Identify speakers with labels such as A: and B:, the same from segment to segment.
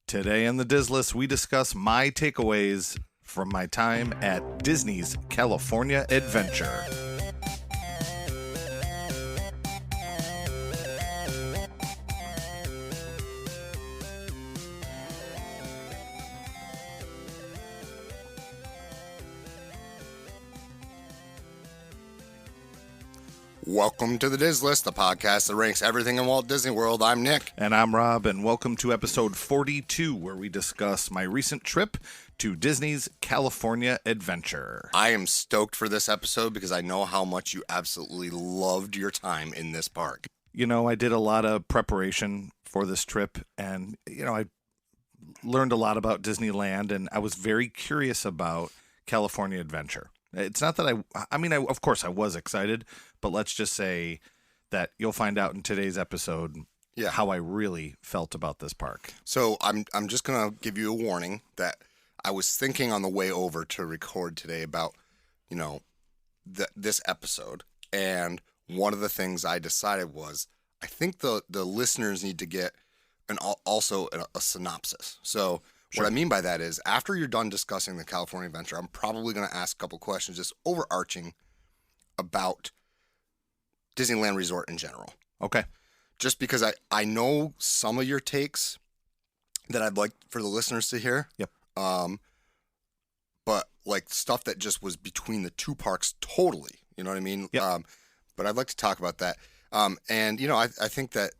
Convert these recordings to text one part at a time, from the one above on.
A: Today on the Diz List, we discuss my takeaways from my time at Disney's California Adventure.
B: Welcome to the Diz List, the podcast that ranks everything in Walt Disney World. I'm Nick.
A: And I'm Rob, and welcome to episode 42, where we discuss my recent trip to Disney's California Adventure.
B: I am stoked for this episode because I know how much you absolutely loved your time in this park.
A: You know, I did a lot of preparation for this trip, and, I learned a lot about Disneyland, and I was very curious about California Adventure. It's not that of course I was excited, but let's just say that you'll find out in today's episode how I really felt about this park.
B: So I'm just going to give you a warning that I was thinking on the way over to record today about, this episode. And one of the things I decided was I think the listeners need to get also a synopsis. So
A: Sure.
B: What I mean by that is after you're done discussing the California Adventure, I'm probably going to ask a couple questions just overarching about Disneyland Resort in general.
A: Okay.
B: Just because I know some of your takes that I'd like for the listeners to hear.
A: Yep.
B: But like stuff that just was between the two parks totally. You know what I mean?
A: Yep.
B: But I'd like to talk about that. I think that,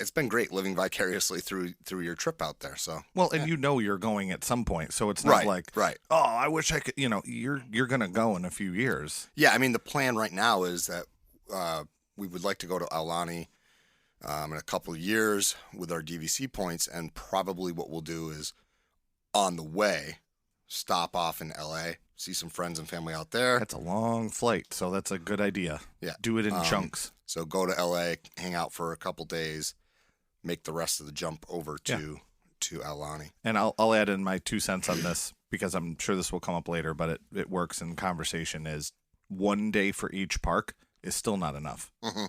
B: it's been great living vicariously through your trip out there. So
A: and you're going at some point, so it's not
B: right.
A: Oh, I wish I could. You're gonna go in a few years.
B: Yeah, I mean the plan right now is that we would like to go to Aulani in a couple of years with our DVC points, and probably what we'll do is on the way stop off in LA, see some friends and family out there.
A: That's a long flight, so that's a good idea.
B: Yeah,
A: do it in chunks.
B: So go to LA, hang out for a couple days. Make the rest of the jump over to Aulani.
A: And I'll add in my 2 cents on this because I'm sure this will come up later, but it works in conversation is 1 day for each park is still not enough.
B: Mm-hmm.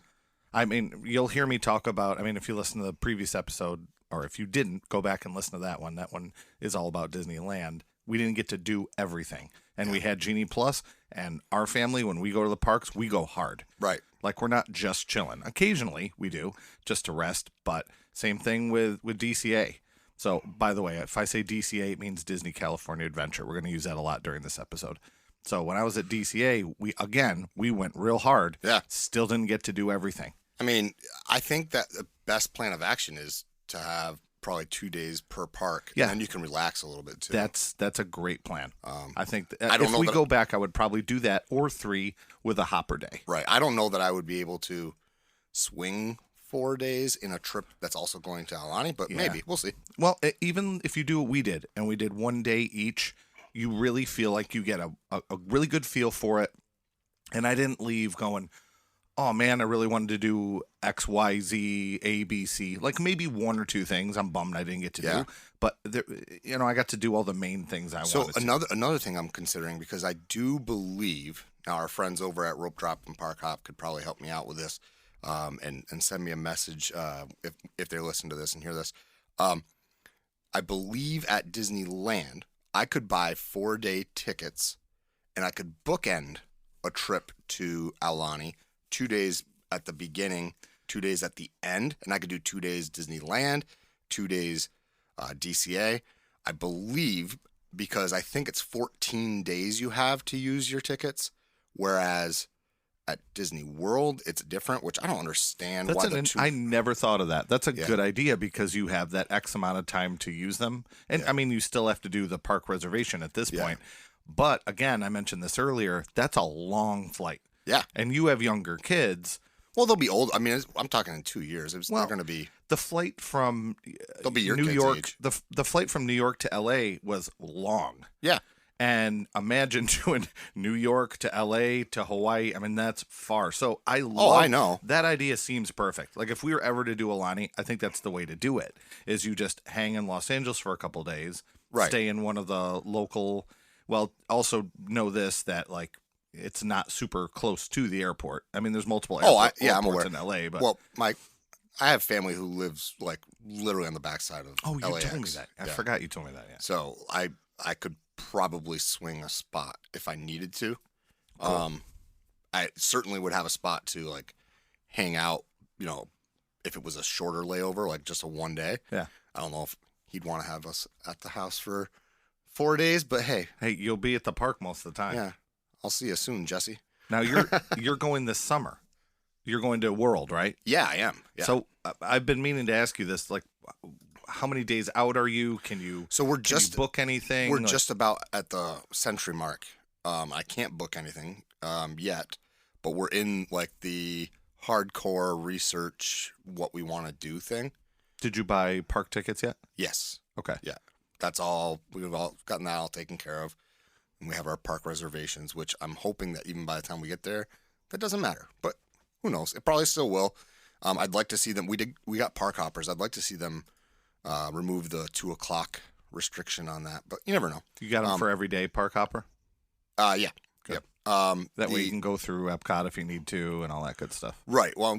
A: I mean, you'll hear me talk about, if you listen to the previous episode, or if you didn't, go back and listen to that one. That one is all about Disneyland. We didn't get to do everything. And we had Genie Plus, and our family, when we go to the parks, we go hard.
B: Right.
A: Like, we're not just chilling. Occasionally, we do, just to rest, but same thing with DCA. So, by the way, if I say DCA, it means Disney California Adventure. We're going to use that a lot during this episode. So, when I was at DCA, we went real hard.
B: Yeah.
A: Still didn't get to do everything.
B: I mean, I think that the best plan of action is to have probably 2 days per park.
A: Yeah.
B: And then you can relax a little bit, too.
A: That's a great plan. I think
B: if
A: we go back, I would probably do that, or 3 with a hopper day.
B: Right. I don't know that I would be able to swing 4 days in a trip that's also going to Aulani, but maybe. We'll see.
A: Well, even if you do what we did, and we did 1 day each, you really feel like you get a really good feel for it. And I didn't leave going, oh man, I really wanted to do X, Y, Z, A, B, C. Like maybe 1 or 2 things I'm bummed I didn't get to do. But, I got to do all the main things I wanted to.
B: So another thing I'm considering, because I do believe, now our friends over at Rope Drop and Park Hop could probably help me out with this. And send me a message if they listen to this and hear this. I believe at Disneyland, I could buy 4-day tickets, and I could bookend a trip to Aulani, 2 days at the beginning, 2 days at the end, and I could do 2 days Disneyland, 2 days DCA. I believe, because I think it's 14 days you have to use your tickets, whereas at Disney World, it's different, which I don't understand.
A: I never thought of that. That's a good idea because you have that X amount of time to use them. And you still have to do the park reservation at this point. But again, I mentioned this earlier, that's a long flight.
B: Yeah.
A: And you have younger kids.
B: Well, they'll be old. I mean, I'm talking in 2 years. They're going to be.
A: The flight from
B: they'll be your
A: New
B: kids'
A: York,
B: age.
A: the flight from New York to LA was long.
B: Yeah.
A: And imagine doing New York to LA to Hawaii. I mean, that's far. So I know. That idea seems perfect. Like if we were ever to do Aulani, I think that's the way to do it, is you just hang in Los Angeles for a couple days, stay in one of the local, also know this, that like it's not super close to the airport. I mean, there's multiple airports
B: I'm aware.
A: in LA, but
B: well, I have family who lives like literally on the backside of
A: Oh, you
B: LAX.
A: told me that. I
B: Yeah.
A: forgot you told me that. Yeah.
B: So I could probably swing a spot if I needed to.
A: Cool.
B: I certainly would have a spot to like hang out, if it was a shorter layover, like just a one day.
A: Yeah.
B: I don't know if he'd want to have us at the house for 4 days, but hey,
A: You'll be at the park most of the time.
B: yeah, I'll see you soon, Jesse.
A: Now you're going this summer. You're going to World, right?
B: Yeah, I am. Yeah.
A: So I've been meaning to ask you this. Like, how many days out are you? Can you book anything?
B: We're just about at the century mark. I can't book anything yet, but we're in like the hardcore research what we want to do thing.
A: Did you buy park tickets yet?
B: Yes.
A: Okay.
B: Yeah. That's all. We've all gotten that all taken care of. And we have our park reservations, which I'm hoping that even by the time we get there, that doesn't matter. But who knows? It probably still will. I'd like to see them. We got park hoppers. I'd like to see them remove the 2:00 restriction on that. But you never know.
A: You got them for everyday park hopper?
B: Yeah.
A: Good.
B: Yep.
A: That way you can go through Epcot if you need to and all that good stuff.
B: Right. Well,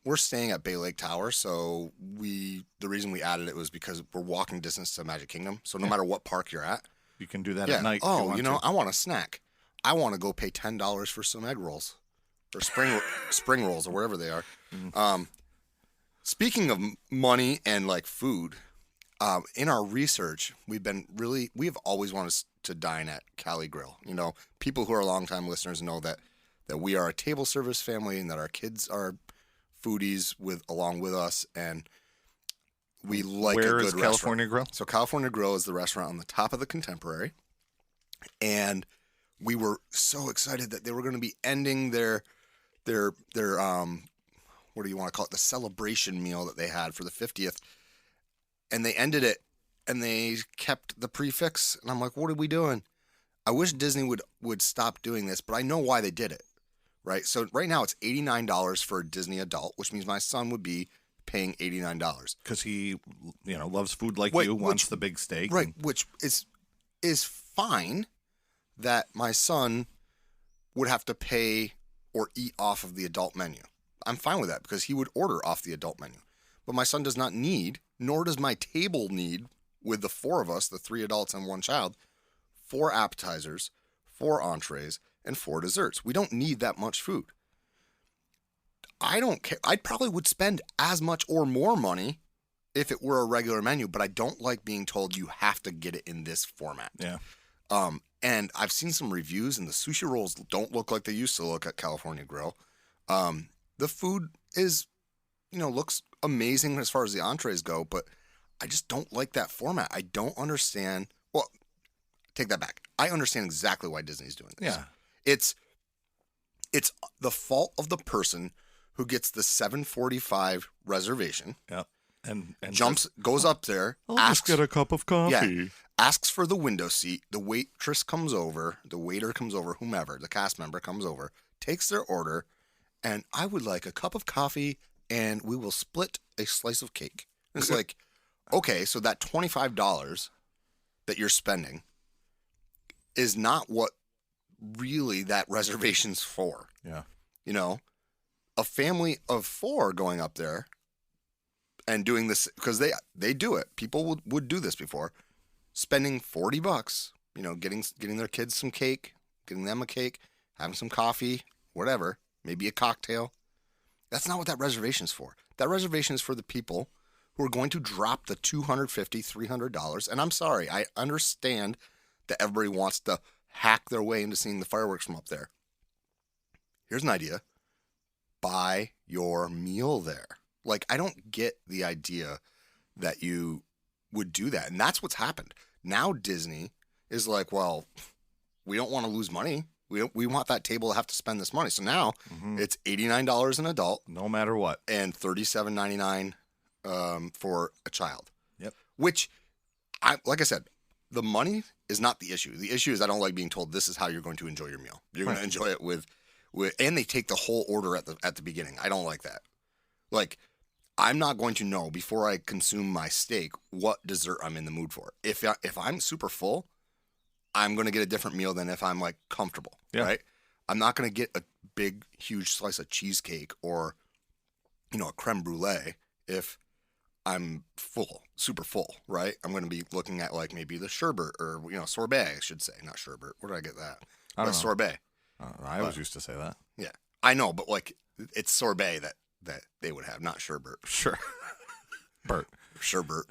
B: we're staying at Bay Lake Tower, so the reason we added it was because we're walking distance to Magic Kingdom. So no matter what park you're at,
A: you can do that at night.
B: Oh, I want a snack. I want to go pay $10 for some egg rolls, or spring rolls, or wherever they are.
A: Mm.
B: Speaking of money and like food, in our research, we have always wanted to dine at Cali Grill. People who are longtime listeners know that we are a table service family and that our kids are foodies along with us, and we like a good restaurant. Where is
A: California Grill?
B: So California Grill is the restaurant on the top of the Contemporary, and we were so excited that they were going to be ending their what do you want to call it, the celebration meal that they had for the 50th, and they ended it, and they kept the prefix, and I'm like, what are we doing? I wish Disney would stop doing this, but I know why they did it, right? So right now it's $89 for a Disney adult, which means my son would be paying $89
A: because he, loves food like you, wants the big steak,
B: right? Which is fine. That my son would have to pay or eat off of the adult menu. I'm fine with that because he would order off the adult menu. But my son does not need, nor does my table need, with the 4 of us, the 3 adults and 1 child, 4 appetizers, 4 entrees, and 4 desserts. We don't need that much food. I don't care. I probably would spend as much or more money if it were a regular menu, but I don't like being told you have to get it in this format.
A: Yeah.
B: And I've seen some reviews, and the sushi rolls don't look like they used to look at California Grill. The food is, looks amazing as far as the entrees go, but I just don't like that format. I don't understand. Well, take that back. I understand exactly why Disney's doing this.
A: Yeah.
B: It's the fault of the person who gets the 7:45 reservation.
A: Yep. And
B: goes up there,
A: just get a cup of coffee.
B: Yeah, asks for the window seat. The waitress comes over, the waiter comes over, whomever, the cast member comes over, takes their order, and I would like a cup of coffee, and we will split a slice of cake. And it's like, okay, so that $25 that you're spending is not what really that reservation's for.
A: Yeah.
B: A family of 4 going up there and doing this, because they do it. People would do this before. Spending $40, getting their kids some cake, getting them a cake, having some coffee, whatever, maybe a cocktail. That's not what that reservation's for. That reservation is for the people who are going to drop the $250, $300. And I'm sorry, I understand that everybody wants to hack their way into seeing the fireworks from up there. Here's an idea. Buy your meal there. Like, I don't get the idea that you would do that. And that's what's happened. Now Disney is like, well, we don't want to lose money. We want that table to have to spend this money. So now it's $89 an adult.
A: No matter what.
B: And $37.99 for a child.
A: Yep.
B: Which, like I said, the money is not the issue. The issue is I don't like being told this is how you're going to enjoy your meal. You're going to enjoy it with, and they take the whole order at the beginning. I don't like that. Like, I'm not going to know before I consume my steak what dessert I'm in the mood for. If I'm super full, I'm going to get a different meal than if I'm like comfortable, right? I'm not going to get a big, huge slice of cheesecake or, a creme brulee if I'm full, super full, right? I'm going to be looking at like maybe the sherbet or, sorbet, I should say. Not sherbet. Where did I get that?
A: I don't know.
B: Sorbet.
A: I always used to say that.
B: Yeah. I know, but like it's sorbet that they would have, not sherbet.
A: Sure. Bert.
B: Sherbet.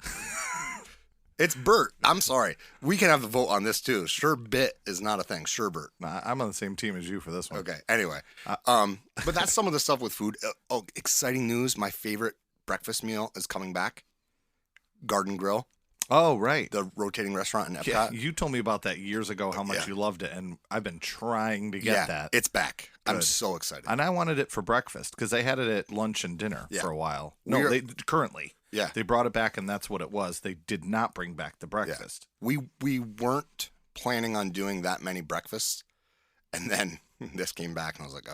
B: It's Bert. I'm sorry. We can have the vote on this too. Sherbet is not a thing. Sherbet.
A: Nah, I'm on the same team as you for this one.
B: Okay. Anyway, but that's some of the stuff with food. Oh, exciting news! My favorite breakfast meal is coming back. Garden Grill.
A: Oh, right.
B: The rotating restaurant in Epcot.
A: Yeah, you told me about that years ago, how much you loved it, and I've been trying to get that.
B: It's back.
A: Good.
B: I'm so excited.
A: And I wanted it for breakfast because they had it at lunch and dinner for a while. No, they currently.
B: Yeah.
A: They brought it back, and that's what it was. They did not bring back the breakfast.
B: Yeah. We weren't planning on doing that many breakfasts, and then this came back, and I was like,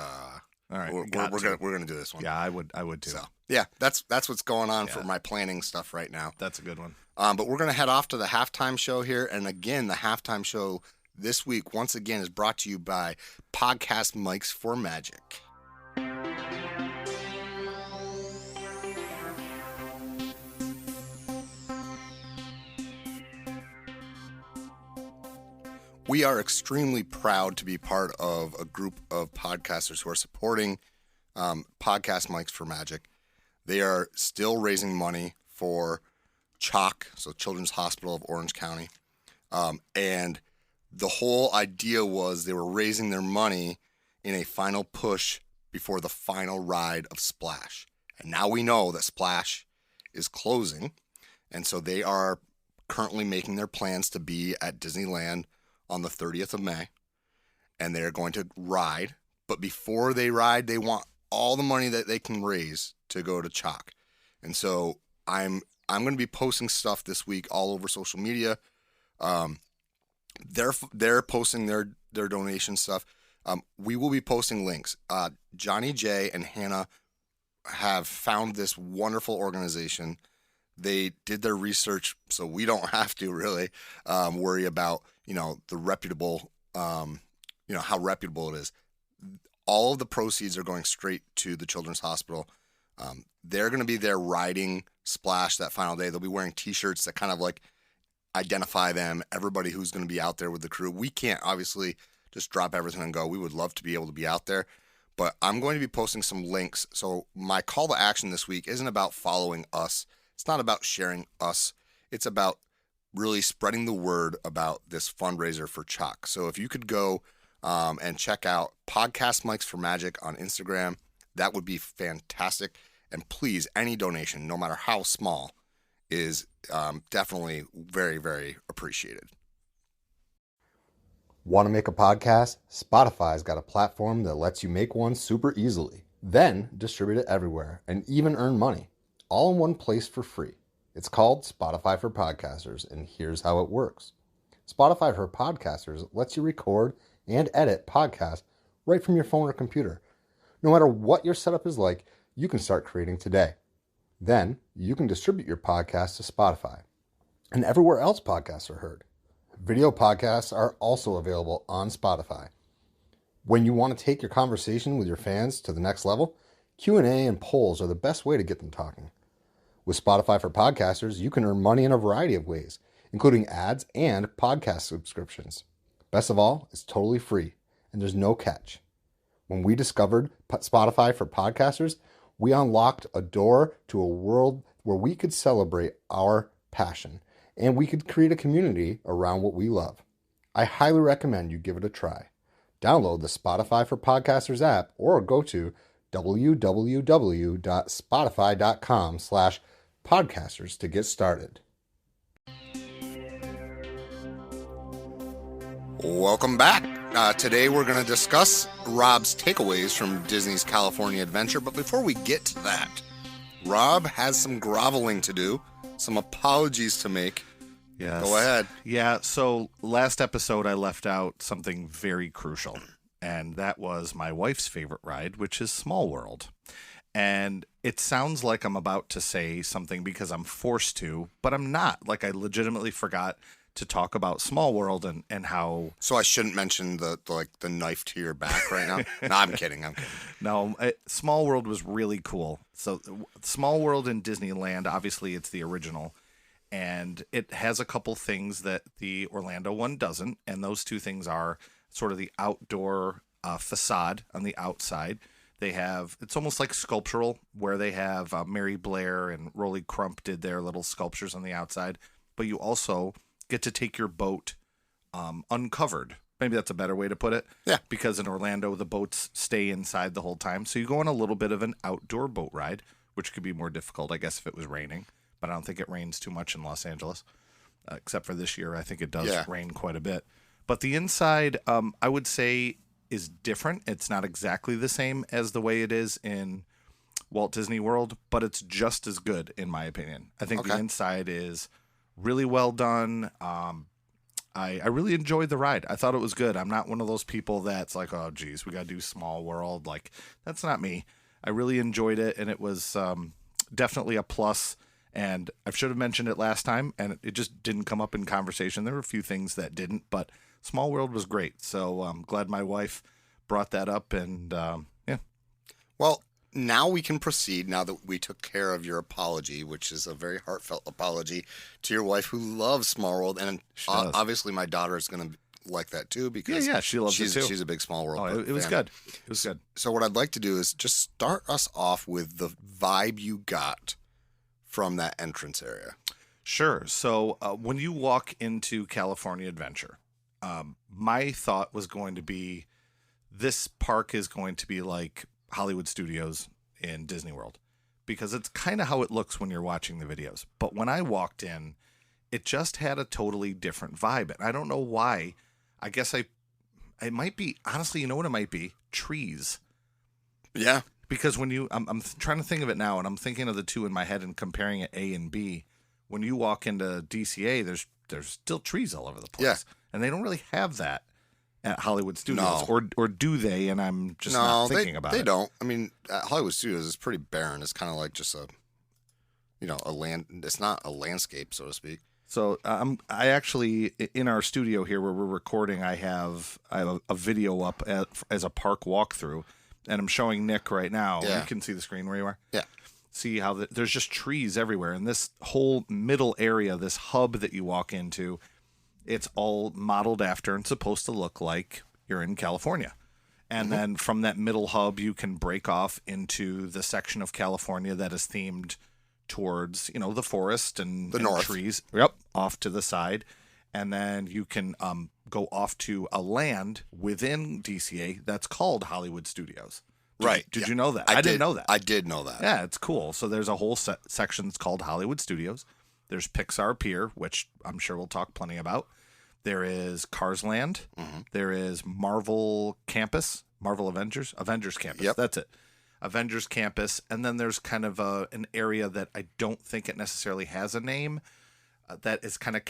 A: all right,
B: we're gonna do this one.
A: Yeah, I would too.
B: So yeah, that's what's going on for my planning stuff right now.
A: That's a good one.
B: But we're gonna head off to the halftime show here, and again, the halftime show this week once again is brought to you by Podcast Mics for Magic. We are extremely proud to be part of a group of podcasters who are supporting Podcast Mics for Magic. They are still raising money for CHOC, so Children's Hospital of Orange County. And the whole idea was they were raising their money in a final push before the final ride of Splash. And now we know that Splash is closing. And so they are currently making their plans to be at Disneyland on the 30th of May, and they're going to ride. But before they ride, they want all the money that they can raise to go to CHOC. And so I'm going to be posting stuff this week all over social media. They're posting their donation stuff. We will be posting links. Johnny J and Hannah have found this wonderful organization. They did their research, so we don't have to really worry about, the reputable, how reputable it is. All of the proceeds are going straight to the Children's Hospital. They're going to be there riding Splash that final day. They'll be wearing T-shirts that kind of like identify them, everybody who's going to be out there with the crew. We can't obviously just drop everything and go. We would love to be able to be out there, but I'm going to be posting some links. So my call to action this week isn't about following us. It's not about sharing us. It's about really spreading the word about this fundraiser for CHOC. So if you could go and check out Podcast Mics for Magic on Instagram, that would be fantastic. And please, any donation, no matter how small, is definitely very, very appreciated.
C: Want to make a podcast? Spotify's got a platform that lets you make one super easily, then distribute it everywhere and even earn money, all in one place for free. It's called Spotify for Podcasters, and here's how it works. Spotify for Podcasters lets you record and edit podcasts right from your phone or computer. No matter what your setup is like, you can start creating today. Then you can distribute your podcast to Spotify and everywhere else podcasts are heard. Video podcasts are also available on Spotify. When you want to take your conversation with your fans to the next level, Q&A and polls are the best way to get them talking. With Spotify for Podcasters, you can earn money in a variety of ways, including ads and podcast subscriptions. Best of all, it's totally free, and there's no catch. When we discovered Spotify for Podcasters, we unlocked a door to a world where we could celebrate our passion, and we could create a community around what we love. I highly recommend you give it a try. Download the Spotify for Podcasters app or go to www.spotify.com/podcasters to get started.
B: Welcome back. Today we're going to discuss Rob's takeaways from Disney's California Adventure. But before we get to that, Rob has some groveling to do, some apologies to make.
A: Yes.
B: Go ahead.
A: Yeah, so last episode I left out something very crucial, and that was my wife's favorite ride, which is Small World. And it sounds like I'm about to say something because I'm forced to, but I'm not. Like, I legitimately forgot to talk about Small World and how.
B: So I shouldn't mention the knife to your back right now. No, I'm kidding.
A: No, Small World was really cool. So Small World in Disneyland, obviously it's the original, and it has a couple things that the Orlando one doesn't, and those two things are sort of the outdoor facade on the outside. They have, it's almost like sculptural, where they have Mary Blair and Rolly Crump did their little sculptures on the outside, but you also get to take your boat uncovered. Maybe that's a better way to put it.
B: Yeah.
A: Because in Orlando, the boats stay inside the whole time. So you go on a little bit of an outdoor boat ride, which could be more difficult, I guess, if it was raining. But I don't think it rains too much in Los Angeles, except for this year. I think it does rain quite a bit. But the inside, I would say, is different. It's not exactly the same as the way it is in Walt Disney World, but it's just as good, in my opinion. I think the inside is really well done. I really enjoyed the ride. I thought it was good. I'm not one of those people that's like, oh, geez, we got to do Small World. Like, that's not me. I really enjoyed it, and it was definitely a plus. And I should have mentioned it last time, and it just didn't come up in conversation. There were a few things that didn't, but Small World was great. So I'm glad my wife brought that up, and yeah.
B: Well, now we can proceed, now that we took care of your apology, which is a very heartfelt apology to your wife who loves Small World. And obviously my daughter is going to like that too, because
A: she loves it too.
B: She's a big Small World fan.
A: It was good. It was good.
B: So what I'd like to do is just start us off with the vibe you got from that entrance area.
A: Sure. So when you walk into California Adventure, my thought was going to be, this park is going to be like Hollywood Studios in Disney World, because it's kind of how it looks when you're watching the videos. But when I walked in, it just had a totally different vibe. And I don't know why. I guess it might be, honestly, you know what it might be? Trees.
B: Yeah.
A: Because when I'm trying to think of it now, and I'm thinking of the two in my head and comparing it A and B. When you walk into DCA, there's still trees all over the place.
B: Yeah.
A: And they don't really have that at Hollywood Studios. Or do they? And I'm just not thinking about it.
B: They don't. I mean, at Hollywood Studios is pretty barren. It's kind of like just a land. It's not a landscape, so to speak.
A: So I actually, in our studio here where we're recording, I have a video up as a park walkthrough, and I'm showing Nick right now.
B: Yeah.
A: You can see the screen where you are.
B: Yeah.
A: See how there's just trees everywhere, and this whole middle area, this hub that you walk into, it's all modeled after and supposed to look like you're in California. And then from that middle hub, you can break off into the section of California that is themed towards, the forest and
B: north.
A: Trees. Yep, off to the side. And then you can go off to a land within DCA that's called Hollywood Studios. Did you know that? I didn't know that.
B: I did know that.
A: Yeah, it's cool. So there's a whole section that's called Hollywood Studios. There's Pixar Pier, which I'm sure we'll talk plenty about. There is Cars Land. Mm-hmm. There is Marvel Campus, Marvel Avengers Campus.
B: Yep.
A: That's it. Avengers Campus. And then there's kind of an area that I don't think it necessarily has a name, that is kind of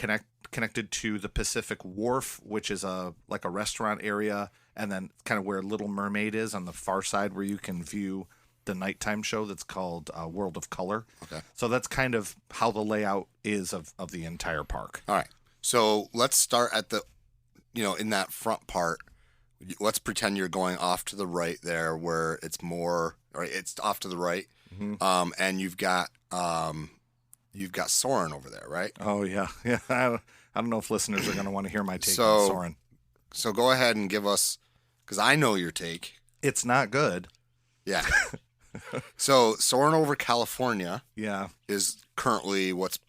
A: connected to the Pacific Wharf, which is like a restaurant area, and then kind of where Little Mermaid is on the far side, where you can view the nighttime show that's called World of Color.
B: Okay.
A: So that's kind of how the layout is of the entire park.
B: All right. So let's start at in that front part. Let's pretend you're going off to the right there, where it's more, or it's off to the right. Mm-hmm. And you've got Soarin' over there, right?
A: Oh yeah. Yeah. I don't know if listeners are going to want to hear my take on Soarin'.
B: So go ahead and give us, because I know your take.
A: It's not good.
B: Yeah. So Soarin' Over California, is currently what's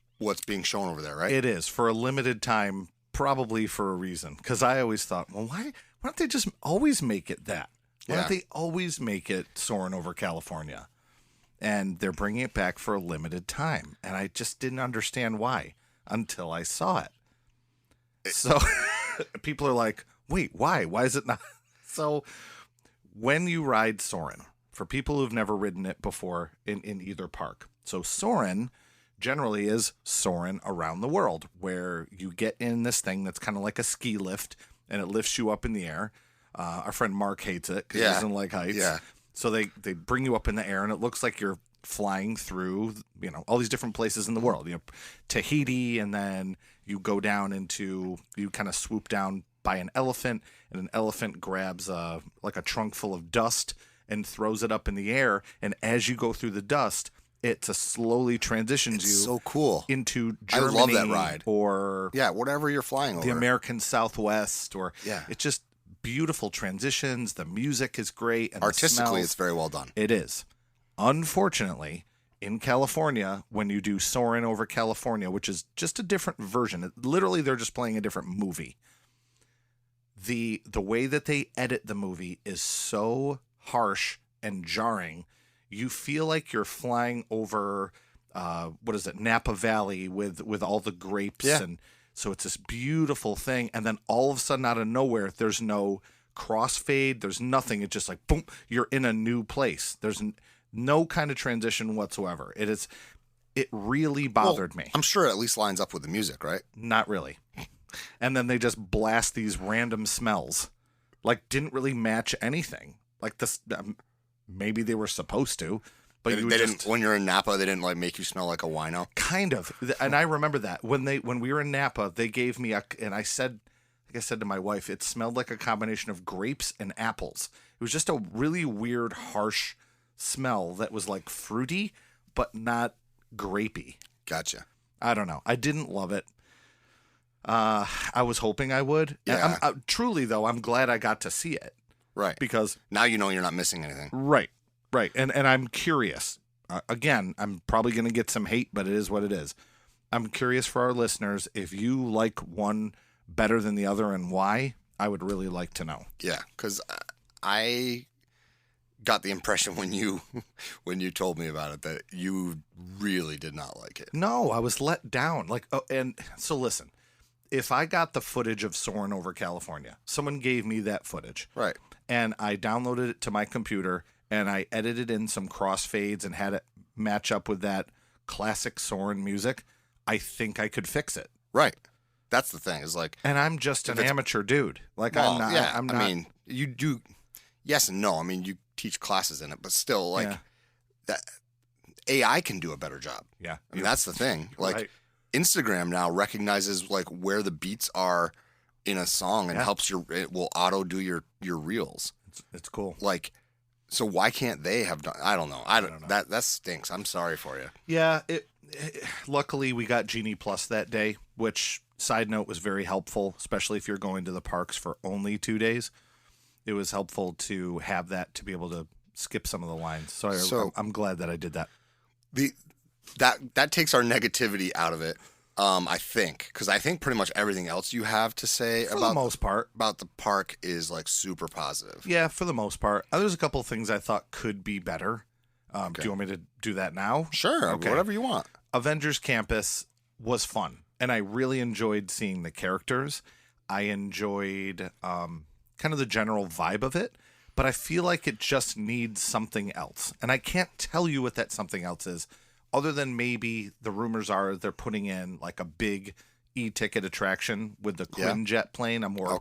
B: being shown over there, right?
A: It is, for a limited time, probably for a reason. Because I always thought, well, why don't they just always make it that? Why don't they always make it Soarin' Over California? And they're bringing it back for a limited time, and I just didn't understand why until I saw it. So people are like, wait, why? Why is it not? So when you ride Soarin', for people who've never ridden it before in either park, so Soarin' generally is soaring around the world, where you get in this thing that's kind of like a ski lift, and it lifts you up in the air. Our friend Mark hates it because he doesn't like heights.
B: Yeah.
A: So they bring you up in the air, and it looks like you're flying through, all these different places in the world. Tahiti, and then you go down you kind of swoop down by an elephant, and an elephant grabs like a trunk full of dust and throws it up in the air. And as you go through the dust, it slowly transitions you
B: so cool
A: into Germany.
B: I love that ride.
A: Or
B: whatever you're flying over.
A: The American Southwest, or
B: yeah.
A: It's just beautiful transitions. The music is great. And
B: artistically, it's very well done.
A: It is. Unfortunately, in California, when you do Soarin' Over California, which is just a different version, literally they're just playing a different movie. The way that they edit the movie is so harsh and jarring. You feel like you're flying over, Napa Valley with all the grapes.
B: Yeah.
A: And so it's this beautiful thing. And then all of a sudden, out of nowhere, there's no crossfade. There's nothing. It's just like, boom, you're in a new place. There's no kind of transition whatsoever. It really bothered me.
B: I'm sure it at least lines up with the music, right?
A: Not really. And then they just blast these random smells. Like, didn't really match anything. Like, this, maybe they were supposed to, but
B: they didn't. When you're in Napa, they didn't like make you smell like a wino.
A: Kind of. And I remember that when we were in Napa, they gave me and I said to my wife, it smelled like a combination of grapes and apples. It was just a really weird, harsh smell that was like fruity, but not grapey.
B: Gotcha.
A: I don't know. I didn't love it. I was hoping I would.
B: Yeah.
A: And truly, though, I'm glad I got to see it.
B: Right.
A: Because
B: now you're not missing anything.
A: Right. And I'm curious. Again, I'm probably going to get some hate, but it is what it is. I'm curious for our listeners, if you like one better than the other and why, I would really like to know.
B: Yeah, because I got the impression when you told me about it that you really did not like it.
A: No, I was let down. And so listen, if I got the footage of Soarin' Over California, someone gave me that footage.
B: Right.
A: And I downloaded it to my computer and I edited in some crossfades and had it match up with that classic Soarin' music, I think I could fix it.
B: Right. That's the thing. Is like,
A: and I'm just an amateur dude. Like, well, I'm not.
B: Yeah,
A: I'm not.
B: I mean, you do. Yes and no. I mean, you teach classes in it, but still, like, that AI can do a better job.
A: Yeah.
B: I mean, that's the thing. Like, Instagram now recognizes like where the beats are in a song and helps it will auto do your reels.
A: It's cool.
B: Like, so why can't they have done? I don't know. I don't know. That stinks. I'm sorry for you.
A: Yeah. Luckily, we got Genie Plus that day, which, side note, was very helpful, especially if you're going to the parks for only 2 days. It was helpful to have that to be able to skip some of the lines. So I'm glad that I did that.
B: That takes our negativity out of it, I think, because I think pretty much everything else you have to say
A: for the most part
B: about the park is like super positive.
A: Yeah, for the most part. There's a couple of things I thought could be better. Do you want me to do that now?
B: Sure, okay. Whatever you want.
A: Avengers Campus was fun, and I really enjoyed seeing the characters. I enjoyed kind of the general vibe of it, but I feel like it just needs something else. And I can't tell you what that something else is, other than maybe the rumors are they're putting in like a big e-ticket attraction with the Quinjet plane, a more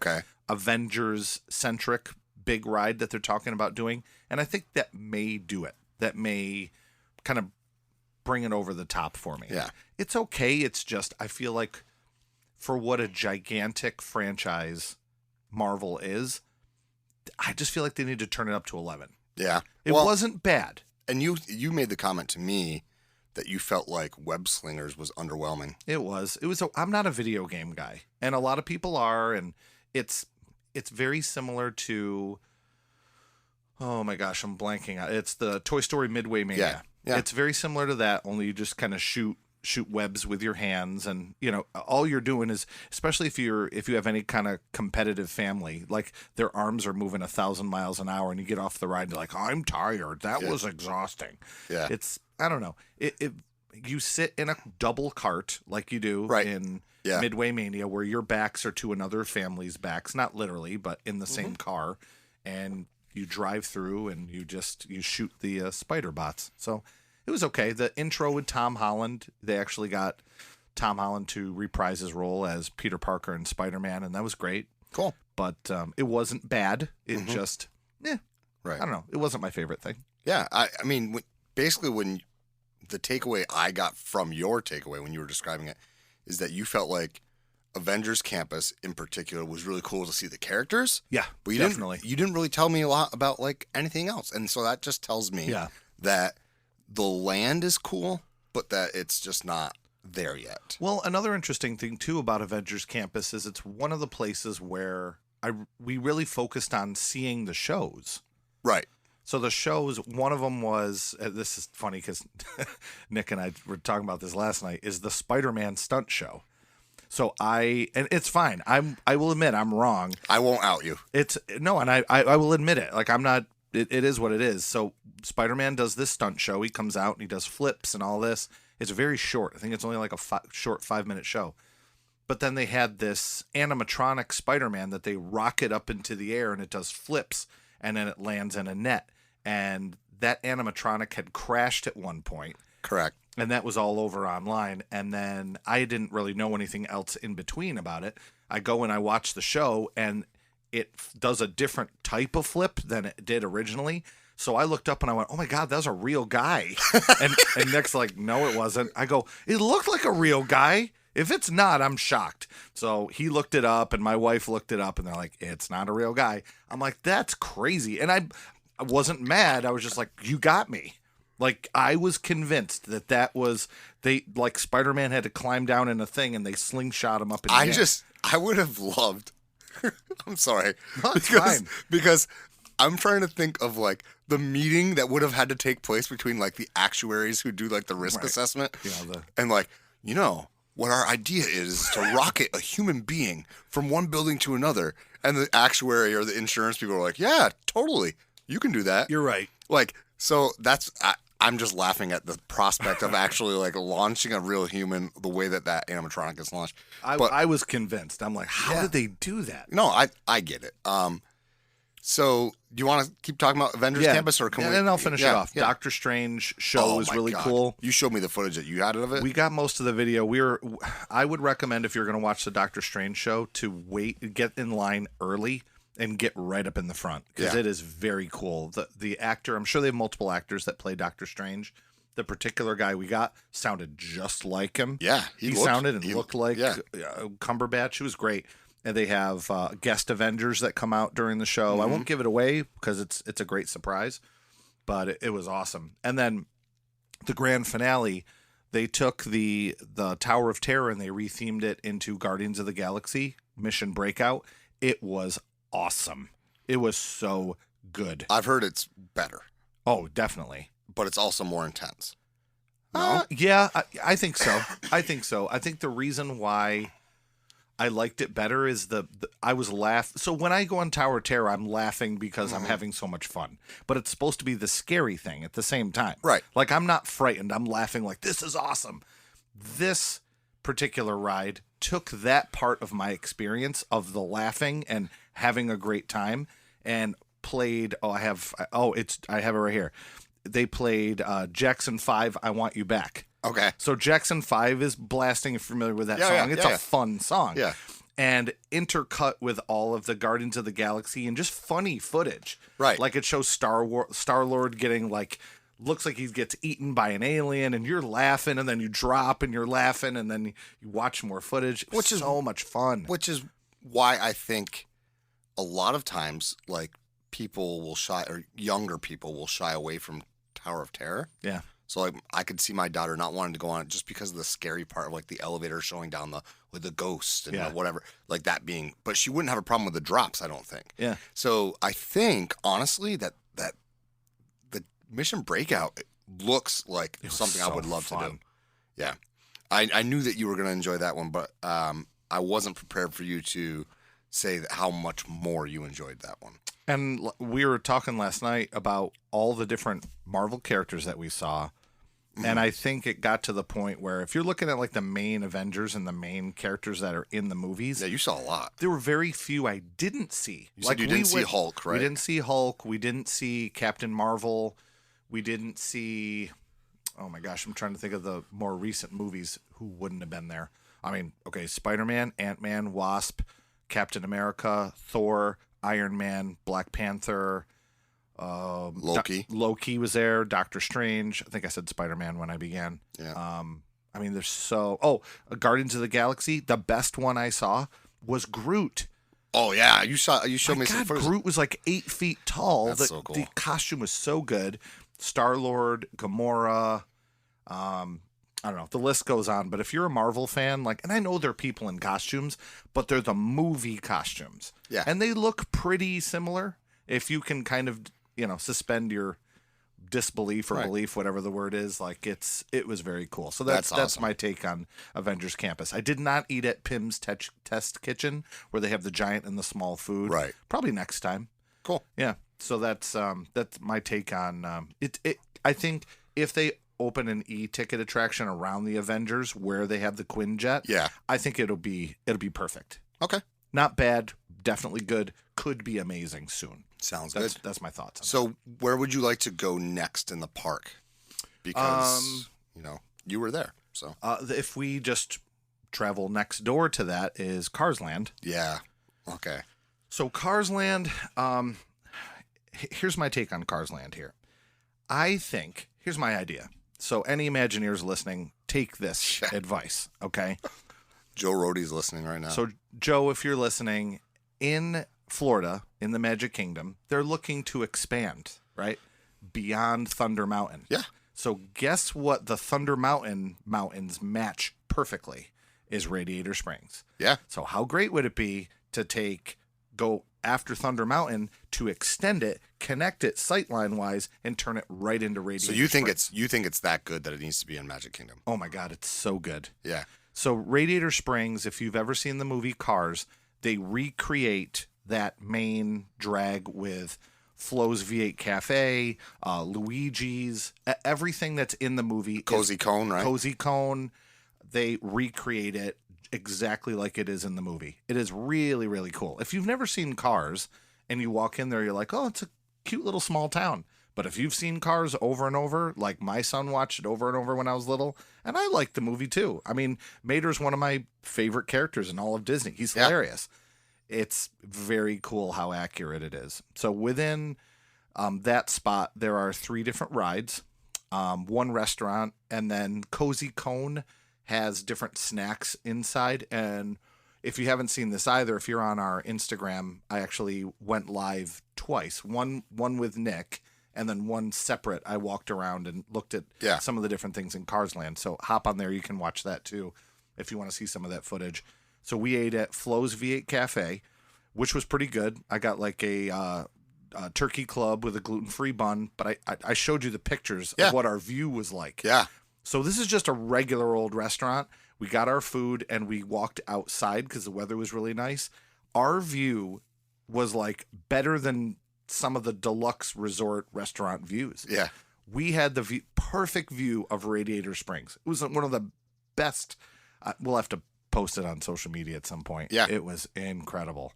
A: Avengers-centric big ride that they're talking about doing. And I think that may do it. That may kind of bring it over the top for me.
B: Yeah.
A: It's okay. It's just, I feel like for what a gigantic franchise Marvel is, I just feel like they need to turn it up to 11.
B: Yeah.
A: It wasn't bad.
B: And you made the comment to me that you felt like Web Slingers was underwhelming.
A: It was. I'm not a video game guy, and a lot of people are, and it's very similar to, oh my gosh, I'm blanking out. It's the Toy Story Midway Mania.
B: Yeah.
A: It's very similar to that, only you just kind of shoot webs with your hands, and all you're doing is, especially if you have any kind of competitive family, like their arms are moving 1,000 miles an hour and you get off the ride and you're like, I'm tired, that was exhausting.
B: Yeah.
A: It's, I don't know, you sit in a double cart like you do in Midway Mania, where your backs are to another family's backs, not literally, but in the same car, and you drive through and you shoot the spider bots. So it was okay. The intro with Tom Holland, they actually got Tom Holland to reprise his role as Peter Parker and Spider-Man, and that was great.
B: Cool.
A: But it wasn't bad. It just,
B: right.
A: I don't know. It wasn't my favorite thing.
B: Yeah. I mean, basically when the takeaway I got from your takeaway when you were describing it is that you felt like Avengers Campus in particular was really cool to see the characters.
A: Yeah,
B: but
A: definitely.
B: You didn't really tell me a lot about like anything else. And so that just tells me that the land is cool, but that it's just not there yet.
A: Well, another interesting thing too about Avengers Campus is it's one of the places where we really focused on seeing the shows.
B: Right.
A: So the shows, one of them was, this is funny because Nick and I were talking about this last night, is the Spider-Man stunt show. So and it's fine. I will admit I'm wrong.
B: I won't out you.
A: And I will admit it. Like I'm not, it is what it is. So Spider-Man does this stunt show. He comes out and he does flips and all this. It's very short. I think it's only like a short 5-minute show. But then they had this animatronic Spider-Man that they rocket up into the air and it does flips and then it lands in a net. And that animatronic had crashed at one point.
B: Correct.
A: And that was all over online. And then I didn't really know anything else in between about it. I go and I watch the show and it does a different type of flip than it did originally. So I looked up and I went, oh my God, that was a real guy. and Nick's like, no, it wasn't. I go, it looked like a real guy. If it's not, I'm shocked. So he looked it up and my wife looked it up and they're like, it's not a real guy. I'm like, that's crazy. And I wasn't mad. I was just like, you got me. Like, I was convinced that was, like Spider-Man had to climb down in a thing and they slingshot him up in the air.
B: I would have loved, I'm sorry.
A: No, it's fine.
B: Because I'm trying to think of like the meeting that would have had to take place between like the actuaries who do like the risk assessment and like, what our idea is to rocket a human being from one building to another. And the actuary or the insurance people are like, yeah, totally. You can do that.
A: You're right.
B: Like, so I'm just laughing at the prospect of actually like launching a real human the way that animatronic is launched.
A: I was convinced. I'm like, how did they do that?
B: No, I get it. So do you want to keep talking about Avengers Campus or can we?
A: And I'll finish it off. Yeah. Doctor Strange show was really cool.
B: You showed me the footage that you had of it.
A: We got most of the video. I would recommend if you're going to watch the Doctor Strange show to get in line early and get right up in the front because it is very cool. The actor, I'm sure they have multiple actors that play Doctor Strange. The particular guy we got sounded just like him.
B: Yeah,
A: he looked like Cumberbatch. It was great. And they have guest Avengers that come out during the show. Mm-hmm. I won't give it away because it's a great surprise, but it was awesome. And then the grand finale, they took the Tower of Terror and they rethemed it into Guardians of the Galaxy Mission Breakout. It was awesome. It was so good.
B: I've heard it's better.
A: Oh, definitely.
B: But it's also more intense. No?
A: Yeah, I think so. I think the reason why I liked it better is I was laughing. So when I go on Tower of Terror, I'm laughing because I'm having so much fun. But it's supposed to be the scary thing at the same time.
B: Right.
A: Like I'm not frightened. I'm laughing like, this is awesome. This particular ride took that part of my experience of the laughing and having a great time and played, I have it right here. They played Jackson 5, I Want You Back.
B: Okay.
A: So Jackson 5 is blasting. If you're familiar with that song. It's a fun song.
B: Yeah.
A: And intercut with all of the Guardians of the Galaxy and just funny footage.
B: Right.
A: Like it shows Star-Lord getting like, looks like he gets eaten by an alien and you're laughing and then you drop and you're laughing and then you watch more footage. Which is so much fun.
B: Which is why I think a lot of times like people will younger people will shy away from Tower of Terror.
A: Yeah.
B: So like I could see my daughter not wanting to go on it just because of the scary part of like the elevator showing down with the ghost and whatever, like that being, but she wouldn't have a problem with the drops, I don't think.
A: Yeah.
B: So I think honestly that the Mission Breakout looks like something I would love to do. Yeah. I knew that you were going to enjoy that one, but I wasn't prepared for you to say how much more you enjoyed that one.
A: And we were talking last night about all the different Marvel characters that we saw. And I think it got to the point where if you're looking at like the main Avengers and the main characters that are in the movies.
B: Yeah, you saw a lot.
A: There were very few I didn't see.
B: You said you didn't see Hulk, right?
A: We didn't see Hulk. We didn't see Captain Marvel. We didn't see, oh my gosh, I'm trying to think of the more recent movies who wouldn't have been there. I mean, okay, Spider-Man, Ant-Man, Wasp, Captain America, Thor, Iron Man, Black Panther,
B: Loki.
A: Loki was there. Doctor Strange. I think I said Spider-Man when I began.
B: Yeah.
A: I mean, there's Guardians of the Galaxy. The best one I saw was Groot.
B: Oh yeah, you showed me some
A: God,
B: photos.
A: Groot was like 8 feet tall.
B: That's so cool.
A: The costume was so good. Star-Lord, Gamora. I don't know. The list goes on. But if you're a Marvel fan, and I know they're people in costumes, but they're the movie costumes.
B: Yeah.
A: And they look pretty similar. If you can kind of, suspend your disbelief or belief, whatever the word is, it was very cool. So that's
B: awesome.
A: my take on Avengers Campus. I did not eat at Pim's Test Kitchen where they have the giant and the small food.
B: Right.
A: Probably next time.
B: Cool.
A: Yeah. So that's my take on it. I think if they open an e-ticket attraction around the Avengers where they have the Quinjet,
B: yeah,
A: I think it'll be perfect.
B: Okay.
A: Not bad, definitely good, could be amazing soon.
B: Sounds good.
A: That's my thoughts on
B: So, where would you like to go next in the park? Because you were there. So,
A: if we just travel next door to that is Carsland.
B: yeah. Okay.
A: So Carsland, here's my take on Carsland here. I think, here's my idea. So any Imagineers listening, take this advice, okay?
B: Joe Rohde's listening right now.
A: So Joe, if you're listening, in Florida, in the Magic Kingdom, they're looking to expand, right? Beyond Thunder Mountain.
B: Yeah.
A: So guess what the Thunder Mountains match perfectly is Radiator Springs.
B: Yeah.
A: So how great would it be to go after Thunder Mountain to extend it, connect it sightline wise, and turn it right into Radiator
B: So you think
A: Springs.
B: it's that good that it needs to be in Magic Kingdom?
A: Oh my God, it's so good.
B: Yeah.
A: So Radiator Springs, if you've ever seen the movie Cars, they recreate that main drag with Flo's V8 Cafe, Luigi's, everything that's in the movie.
B: Cozy Cone, right?
A: Cozy Cone. They recreate it exactly like it is in the movie. It is really, really cool. If you've never seen Cars and you walk in there, you're like, oh, it's a cute little small town. But if you've seen Cars over and over, like my son watched it over and over when I was little, and I liked the movie too. I mean, Mater's one of my favorite characters in all of Disney. He's hilarious. It's very cool how accurate it is. So within that spot, there are 3 different rides, 1 restaurant, and then Cozy Cone has different snacks inside. And if you haven't seen this either, if you're on our Instagram, I actually went live twice. One with Nick, and then one separate. I walked around and looked at some of the different things in Carsland. So hop on there. You can watch that too if you want to see some of that footage. So we ate at Flo's V8 Cafe, which was pretty good. I got like a turkey club with a gluten-free bun, but I showed you the pictures of what our view was like.
B: Yeah.
A: So this is just a regular old restaurant. We got our food and we walked outside because the weather was really nice. Our view was like better than some of the deluxe resort restaurant views.
B: Yeah.
A: We had the perfect view of Radiator Springs. It was one of the best. We'll have to post it on social media at some point.
B: Yeah.
A: It was incredible.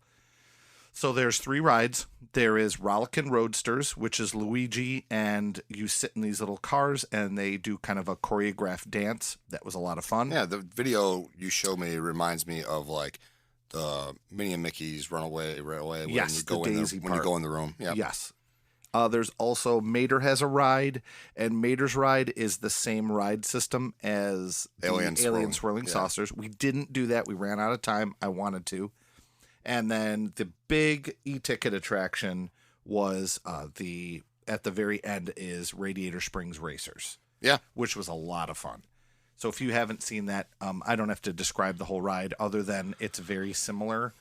A: So there's 3 rides. There is Rollickin' Roadsters, which is Luigi, and you sit in these little cars, and they do kind of a choreographed dance. That was a lot of fun.
B: Yeah, the video you showed me reminds me of like the Minnie and Mickey's Runaway Railway.
A: Yes,
B: when you go
A: the
B: in
A: Daisy
B: when you
A: part.
B: go in the room. Yeah.
A: Yes. There's also Mater has a ride, and Mater's ride is the same ride system as the Alien Swirling Saucers. We didn't do that. We ran out of time. I wanted to. And then the big e-ticket attraction was at the very end is Radiator Springs Racers.
B: Yeah.
A: Which was a lot of fun. So if you haven't seen that, I don't have to describe the whole ride other than it's very similar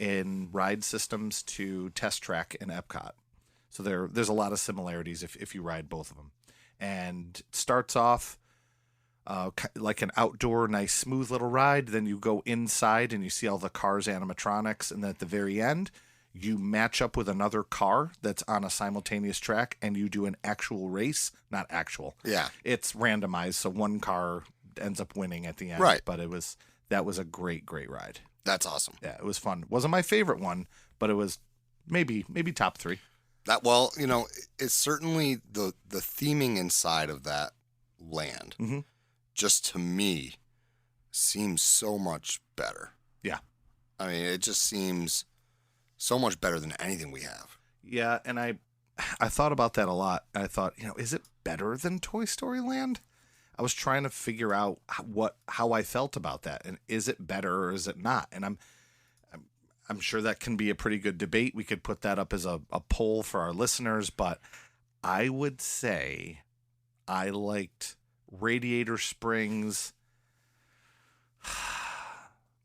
A: in ride systems to Test Track and Epcot. So there's a lot of similarities if you ride both of them. And it starts off like an outdoor, nice, smooth little ride. Then you go inside and you see all the Cars animatronics. And then at the very end, you match up with another car that's on a simultaneous track and you do an actual race. Not actual.
B: Yeah.
A: It's randomized. So one car ends up winning at the end.
B: Right.
A: But that was a great, great ride.
B: That's awesome.
A: Yeah, it was fun. Wasn't my favorite one, but it was maybe top 3.
B: It's certainly the theming inside of that land.
A: Mm-hmm.
B: Just to me, seems so much better.
A: Yeah.
B: I mean, it just seems so much better than anything we have.
A: Yeah, and I thought about that a lot. I thought, is it better than Toy Story Land? I was trying to figure out how I felt about that, and is it better or is it not? And I'm sure that can be a pretty good debate. We could put that up as a poll for our listeners, but I would say I liked Radiator Springs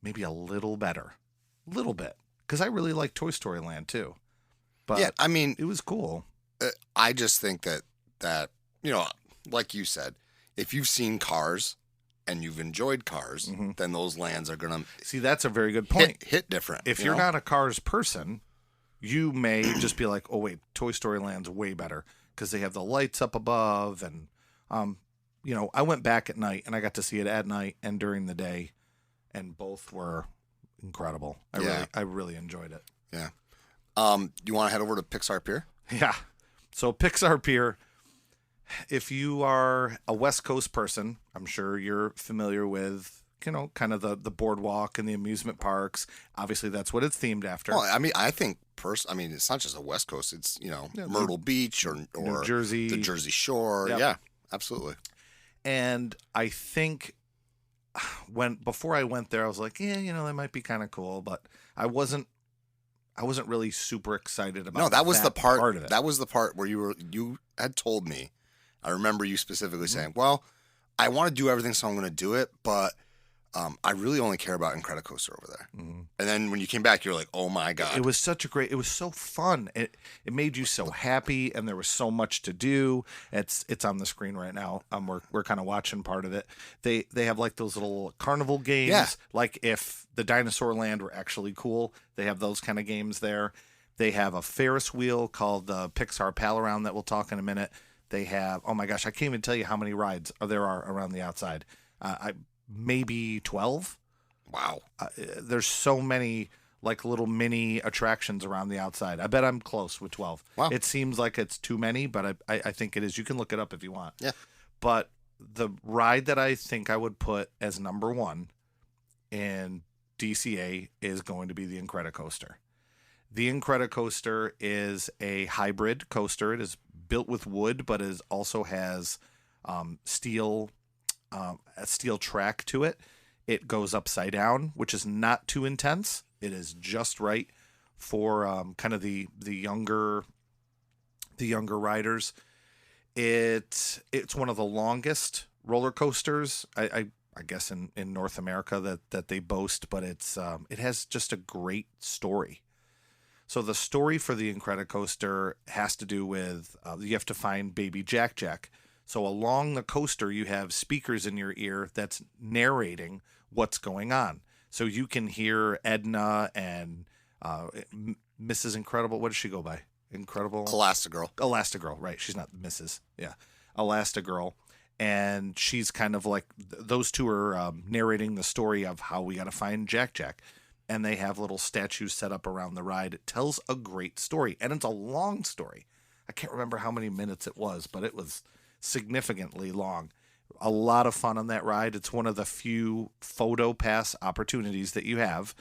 A: maybe a little better. A little bit. Because I really like Toy Story Land too. But
B: yeah, I mean,
A: it was cool.
B: I just think that like you said, if you've seen Cars and you've enjoyed Cars, then those lands are gonna
A: see. That's a very good point.
B: Hit different.
A: If you're not a Cars person, you may just be like, "Oh wait, Toy Story Land's way better because they have the lights up above." And I went back at night and I got to see it at night and during the day, and both were incredible. I really enjoyed it.
B: Yeah. You want to head over to Pixar Pier?
A: Yeah. So Pixar Pier. If you are a West Coast person, I'm sure you're familiar with, kind of the boardwalk and the amusement parks. Obviously, that's what it's themed after.
B: Well, I mean, I think it's not just a West Coast. It's, Myrtle Beach or
A: New Jersey,
B: the Jersey Shore. Yep. Yeah, absolutely.
A: And I think before I went there, I was like, that might be kind of cool, but I wasn't really super excited about.
B: No, that was the part
A: of it.
B: That was the part where you had told me. I remember you specifically saying, "Well, I want to do everything, so I'm going to do it, but I really only care about Incredicoaster over there." Mm-hmm. And then when you came back, you're like, "Oh my god!"
A: It was it was so fun. It made you so happy, and there was so much to do. It's on the screen right now. We're kind of watching part of it. They have like those little carnival games.
B: Yeah.
A: Like if the Dinosaur Land were actually cool, they have those kind of games there. They have a Ferris wheel called the Pixar Pal Around that we'll talk in a minute. They have, oh my gosh, I can't even tell you how many rides there are around the outside. Maybe 12.
B: Wow.
A: There's so many like little mini attractions around the outside. I bet I'm close with 12.
B: Wow.
A: It seems like it's too many, but I think it is. You can look it up if you want.
B: Yeah.
A: But the ride that I think I would put as number one in DCA is going to be the Incredicoaster. The Incredicoaster is a hybrid coaster. It is built with wood, but it also has a steel track to it. It goes upside down, which is not too intense. It is just right for kind of the younger riders. It's one of the longest roller coasters, I guess in North America that they boast, but it has just a great story. So the story for the Incredicoaster has to do with you have to find baby Jack Jack. So along the coaster, you have speakers in your ear that's narrating what's going on. So you can hear Edna and Mrs. Incredible. What does she go by? Incredible? Elastigirl, right. She's not Mrs. Yeah. Elastigirl. And she's kind of like, those two are narrating the story of how we got to find Jack Jack. And they have little statues set up around the ride. It tells a great story. And it's a long story. I can't remember how many minutes it was, but it was significantly long. A lot of fun on that ride. It's one of the few photo pass opportunities that you have.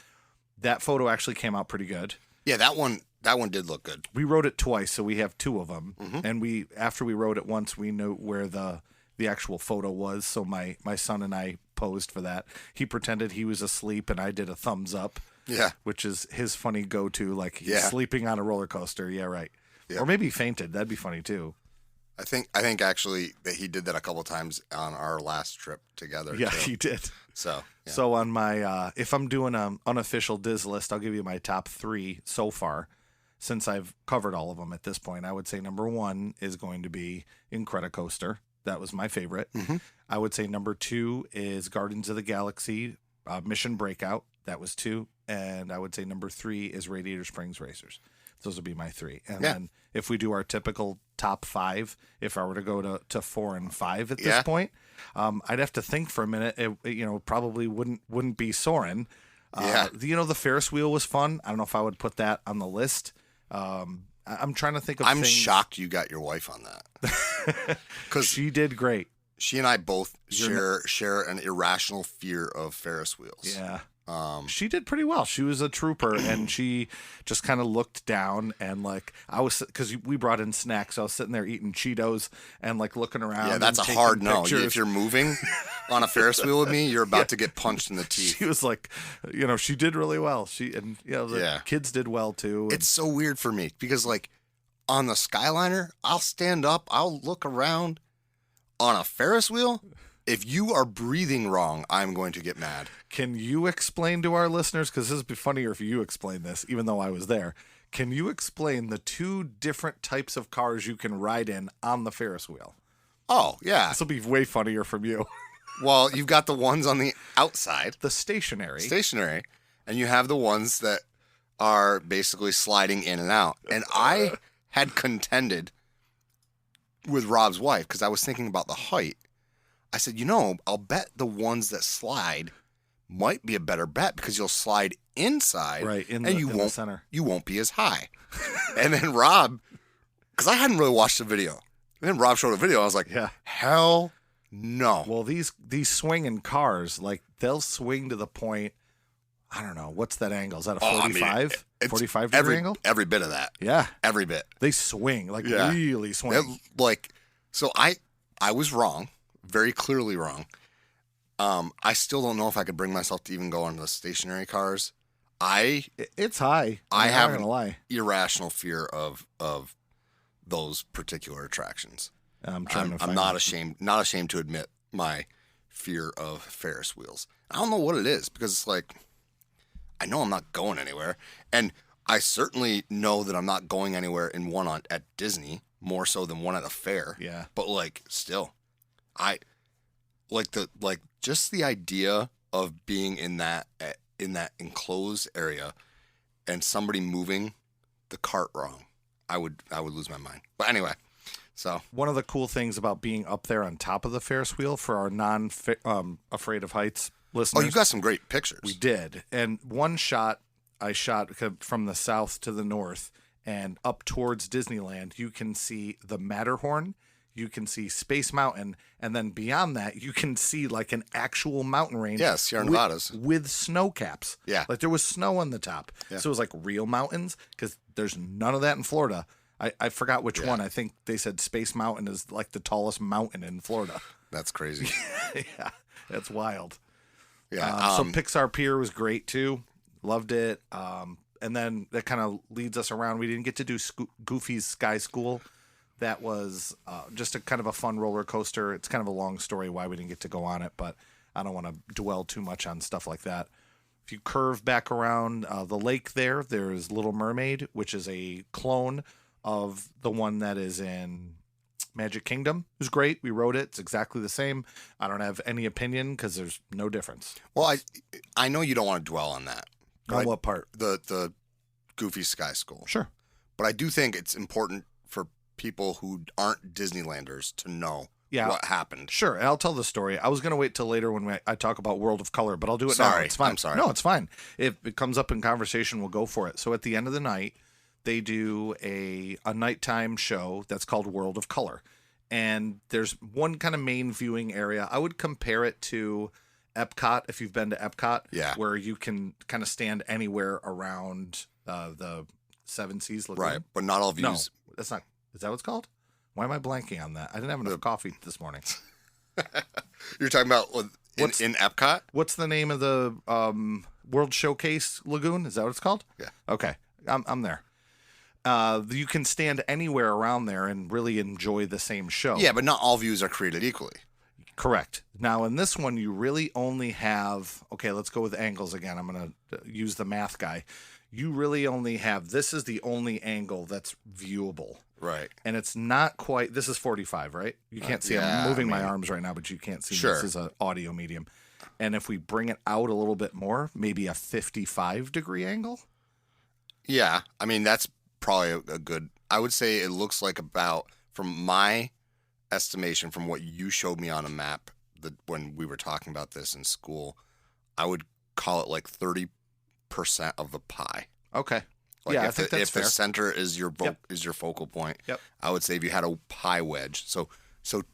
A: That photo actually came out pretty good.
B: Yeah, that one did look good.
A: We rode it twice, so we have two of them.
B: Mm-hmm.
A: And after we rode it once, we knew where the actual photo was. So my son and I posed for that. He pretended he was asleep, and I did a thumbs up.
B: Yeah,
A: which is his funny go-to. Like he's sleeping on a roller coaster. Yeah, right. Yeah. Or maybe he fainted. That'd be funny too.
B: I think actually that he did that a couple of times on our last trip together.
A: Yeah,
B: too.
A: he did.
B: So
A: on my if I'm doing an unofficial Diz list, I'll give you my top 3 so far. Since I've covered all of them at this point, I would say number 1 is going to be Incredicoaster. That was my favorite.
B: Mm-hmm.
A: I would say number 2 is Guardians of the Galaxy Mission Breakout. That was 2. And I would say number 3 is Radiator Springs Racers. Those would be my 3. And then if we do our typical top 5, if I were to go to 4 and 5 at this point, I'd have to think for a minute. It probably wouldn't be Soarin'. The Ferris wheel was fun. I don't know if I would put that on the list. I'm trying to think of
B: I'm
A: things.
B: shocked you got your wife on that. Because
A: she did great.
B: She and I both share an irrational fear of Ferris wheels.
A: Yeah. She did pretty well. She was a trooper, and she just kind of looked down, and like I was, because we brought in snacks. So I was sitting there eating Cheetos and like looking around.
B: Yeah, that's a
A: taking
B: hard no.
A: pictures.
B: If you're moving on a Ferris wheel with me, you're about to get punched in the teeth.
A: She was like, she did really well. The kids did well too.
B: It's so weird for me because like on the Skyliner, I'll stand up, I'll look around. On a Ferris wheel, if you are breathing wrong, I'm going to get mad.
A: Can you explain to our listeners, because this would be funnier if you explain this, even though I was there. Can you explain the two different types of cars you can ride in on the Ferris wheel?
B: Oh, yeah.
A: This will be way funnier from you.
B: Well, you've got the ones on the outside.
A: The stationary.
B: And you have the ones that are basically sliding in and out. And I had contended with Rob's wife, because I was thinking about the height. I said, I'll bet the ones that slide might be a better bet because you'll slide inside,
A: right, in
B: the
A: center.
B: You won't be as high. And then Rob, because I hadn't really watched the video, and then Rob showed a video. I was like,
A: yeah,
B: hell no.
A: Well, these swinging cars, like they'll swing to the point. I don't know. What's that angle? Is that a 45? 45 degree angle?
B: Every bit of that.
A: Yeah.
B: Every bit.
A: They swing, really swing.
B: So I was wrong, very clearly wrong. I still don't know if I could bring myself to even go on the stationary cars.
A: It's high.
B: I
A: have an
B: irrational fear of those particular attractions.
A: I'm
B: not ashamed to admit my fear of Ferris wheels. I don't know what it is, because it's like, I know I'm not going anywhere, and I certainly know that I'm not going anywhere in one at Disney, more so than one at a fair.
A: Yeah.
B: But still, I just the idea of being in that enclosed area and somebody moving the cart wrong, I would lose my mind. But anyway, so
A: one of the cool things about being up there on top of the Ferris wheel for our afraid of heights listeners.
B: Oh, you got some great pictures.
A: We did. And one shot I shot from the south to the north and up towards Disneyland. You can see the Matterhorn. You can see Space Mountain. And then beyond that, you can see like an actual mountain range.
B: Yeah, Sierra Nevadas.
A: With snow caps.
B: Yeah.
A: Like there was snow on the top. Yeah. So it was like real mountains, because there's none of that in Florida. I forgot which one. I think they said Space Mountain is like the tallest mountain in Florida.
B: That's crazy.
A: Yeah, that's wild.
B: Yeah.
A: So Pixar Pier was great too. Loved it. And then that kind of leads us around. We didn't get to do Goofy's Sky School. That was just a kind of a fun roller coaster. It's kind of a long story why we didn't get to go on it, but I don't want to dwell too much on stuff like that. If you curve back around the lake there's Little Mermaid, which is a clone of the one that is in Magic Kingdom. It was great. We rode it. It's exactly the same. I don't have any opinion because there's no difference.
B: Well, I know you don't want to dwell on that.
A: On what part?
B: The Goofy Sky School.
A: Sure.
B: But I do think it's important for people who aren't Disneylanders to know what happened.
A: Sure. And I'll tell the story. I was going to wait till later when I talk about World of Color, but I'll do it now. It's fine.
B: I'm sorry.
A: No, it's fine. If it comes up in conversation, we'll go for it. So at the end of the night, they do a nighttime show that's called World of Color. And there's one kind of main viewing area. I would compare it to Epcot, if you've been to Epcot, where you can kind of stand anywhere around the Seven Seas Lagoon.
B: Right, but not all views.
A: No, that's not. Is that what it's called? Why am I blanking on that? I didn't have enough coffee this morning.
B: You're talking about in Epcot?
A: What's the name of the World Showcase Lagoon? Is that what it's called?
B: Yeah.
A: Okay, I'm there. You can stand anywhere around there and really enjoy the same show.
B: Yeah, but not all views are created equally.
A: Correct. Now, in this one, you really only have... Okay, let's go with angles again. I'm going to use the math guy. You really only have... This is the only angle that's viewable.
B: Right.
A: And it's not quite... This is 45, right? You can't see. I'm moving my arms right now, but you can't see.
B: Sure.
A: This is an audio medium. And if we bring it out a little bit more, maybe a 55-degree angle?
B: Yeah. I mean, that's probably a good... I would say it looks like about... From my estimation, from what you showed me on a map when we were talking about this in school, I would call it like 30% of the pie.
A: Okay.
B: Like
A: I think that's
B: if
A: fair.
B: the center is your focal point, I would say if you had a pie wedge, so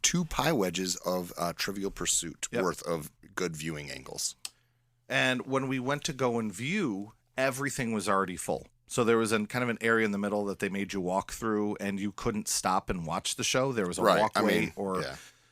B: 2 pie wedges of Trivial Pursuit worth of good viewing angles.
A: And when we went to go and view, everything was already full. So there was kind of an area in the middle that they made you walk through, and you couldn't stop and watch the show. There was a walkway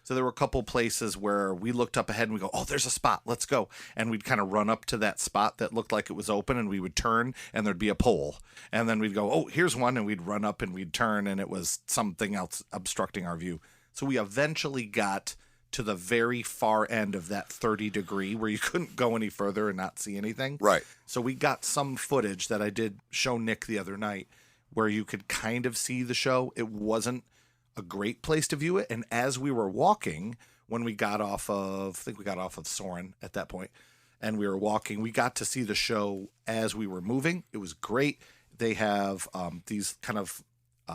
A: So there were a couple places where we looked up ahead and we go, oh, there's a spot, let's go. And we'd kind of run up to that spot that looked like it was open, and we would turn and there'd be a pole. And then we'd go, oh, here's one, and we'd run up and we'd turn, and it was something else obstructing our view. So we eventually got to the very far end of that 30 degree where you couldn't go any further and not see anything.
B: Right.
A: So we got some footage that I did show Nick the other night where you could kind of see the show. It wasn't a great place to view it. And as we were walking, when we got off of, I think we got off of Soarin at that point, and we were walking, we got to see the show as we were moving. It was great. They have these kind of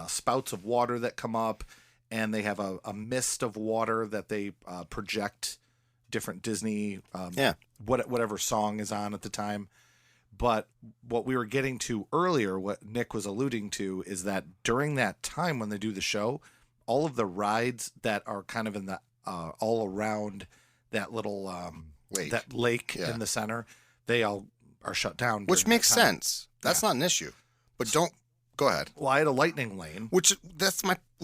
A: spouts of water that come up, and they have a mist of water that they project different Disney, whatever song is on at the time. But what we were getting to earlier, what Nick was alluding to, is that during that time when they do the show, all of the rides that are kind of in the all around that little lake in the center, they all are shut down.
B: Which makes sense. That's not an issue. But go ahead.
A: Well, I had a lightning lane.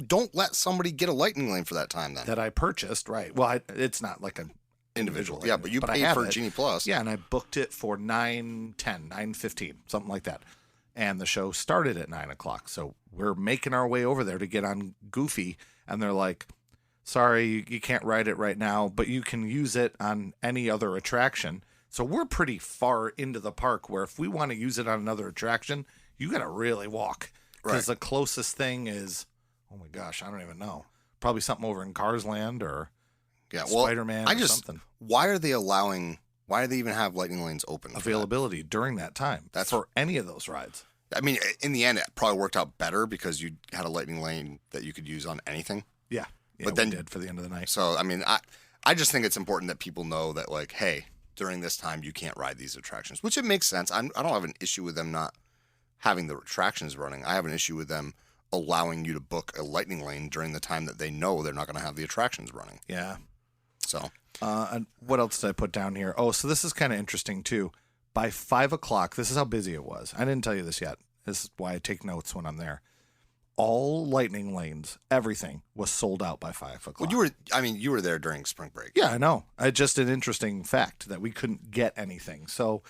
B: Don't let somebody get a lightning lane for that time then.
A: That I purchased, right. Well, it's not like an individual.
B: Yeah, but you paid for Genie Plus.
A: Yeah, and I booked it for 9:15, something like that. And the show started at 9 o'clock. So we're making our way over there to get on Goofy. And they're like, sorry, you can't ride it right now, but you can use it on any other attraction. So we're pretty far into the park where if we want to use it on another attraction, you got to really walk. Because the closest thing is, oh my gosh, I don't even know. Probably something over in Cars Land or Spider-Man or something.
B: Why are they even have lightning lanes open?
A: Availability during that time. That's for any of those rides.
B: I mean, in the end, it probably worked out better because you had a lightning lane that you could use on anything.
A: Yeah, but then we did for the end of the night.
B: So, I mean, I just think it's important that people know that, like, hey, during this time, you can't ride these attractions, which it makes sense. I don't have an issue with them not having the attractions running. I have an issue with them allowing you to book a lightning lane during the time that they know they're not going to have the attractions running.
A: Yeah.
B: So.
A: And what else did I put down here? Oh, so this is kind of interesting, too. By 5 o'clock, this is how busy it was. I didn't tell you this yet. This is why I take notes when I'm there. All lightning lanes, everything was sold out by 5 o'clock.
B: Well, you were there during spring break.
A: Yeah, I know. Just an interesting fact that we couldn't get anything. So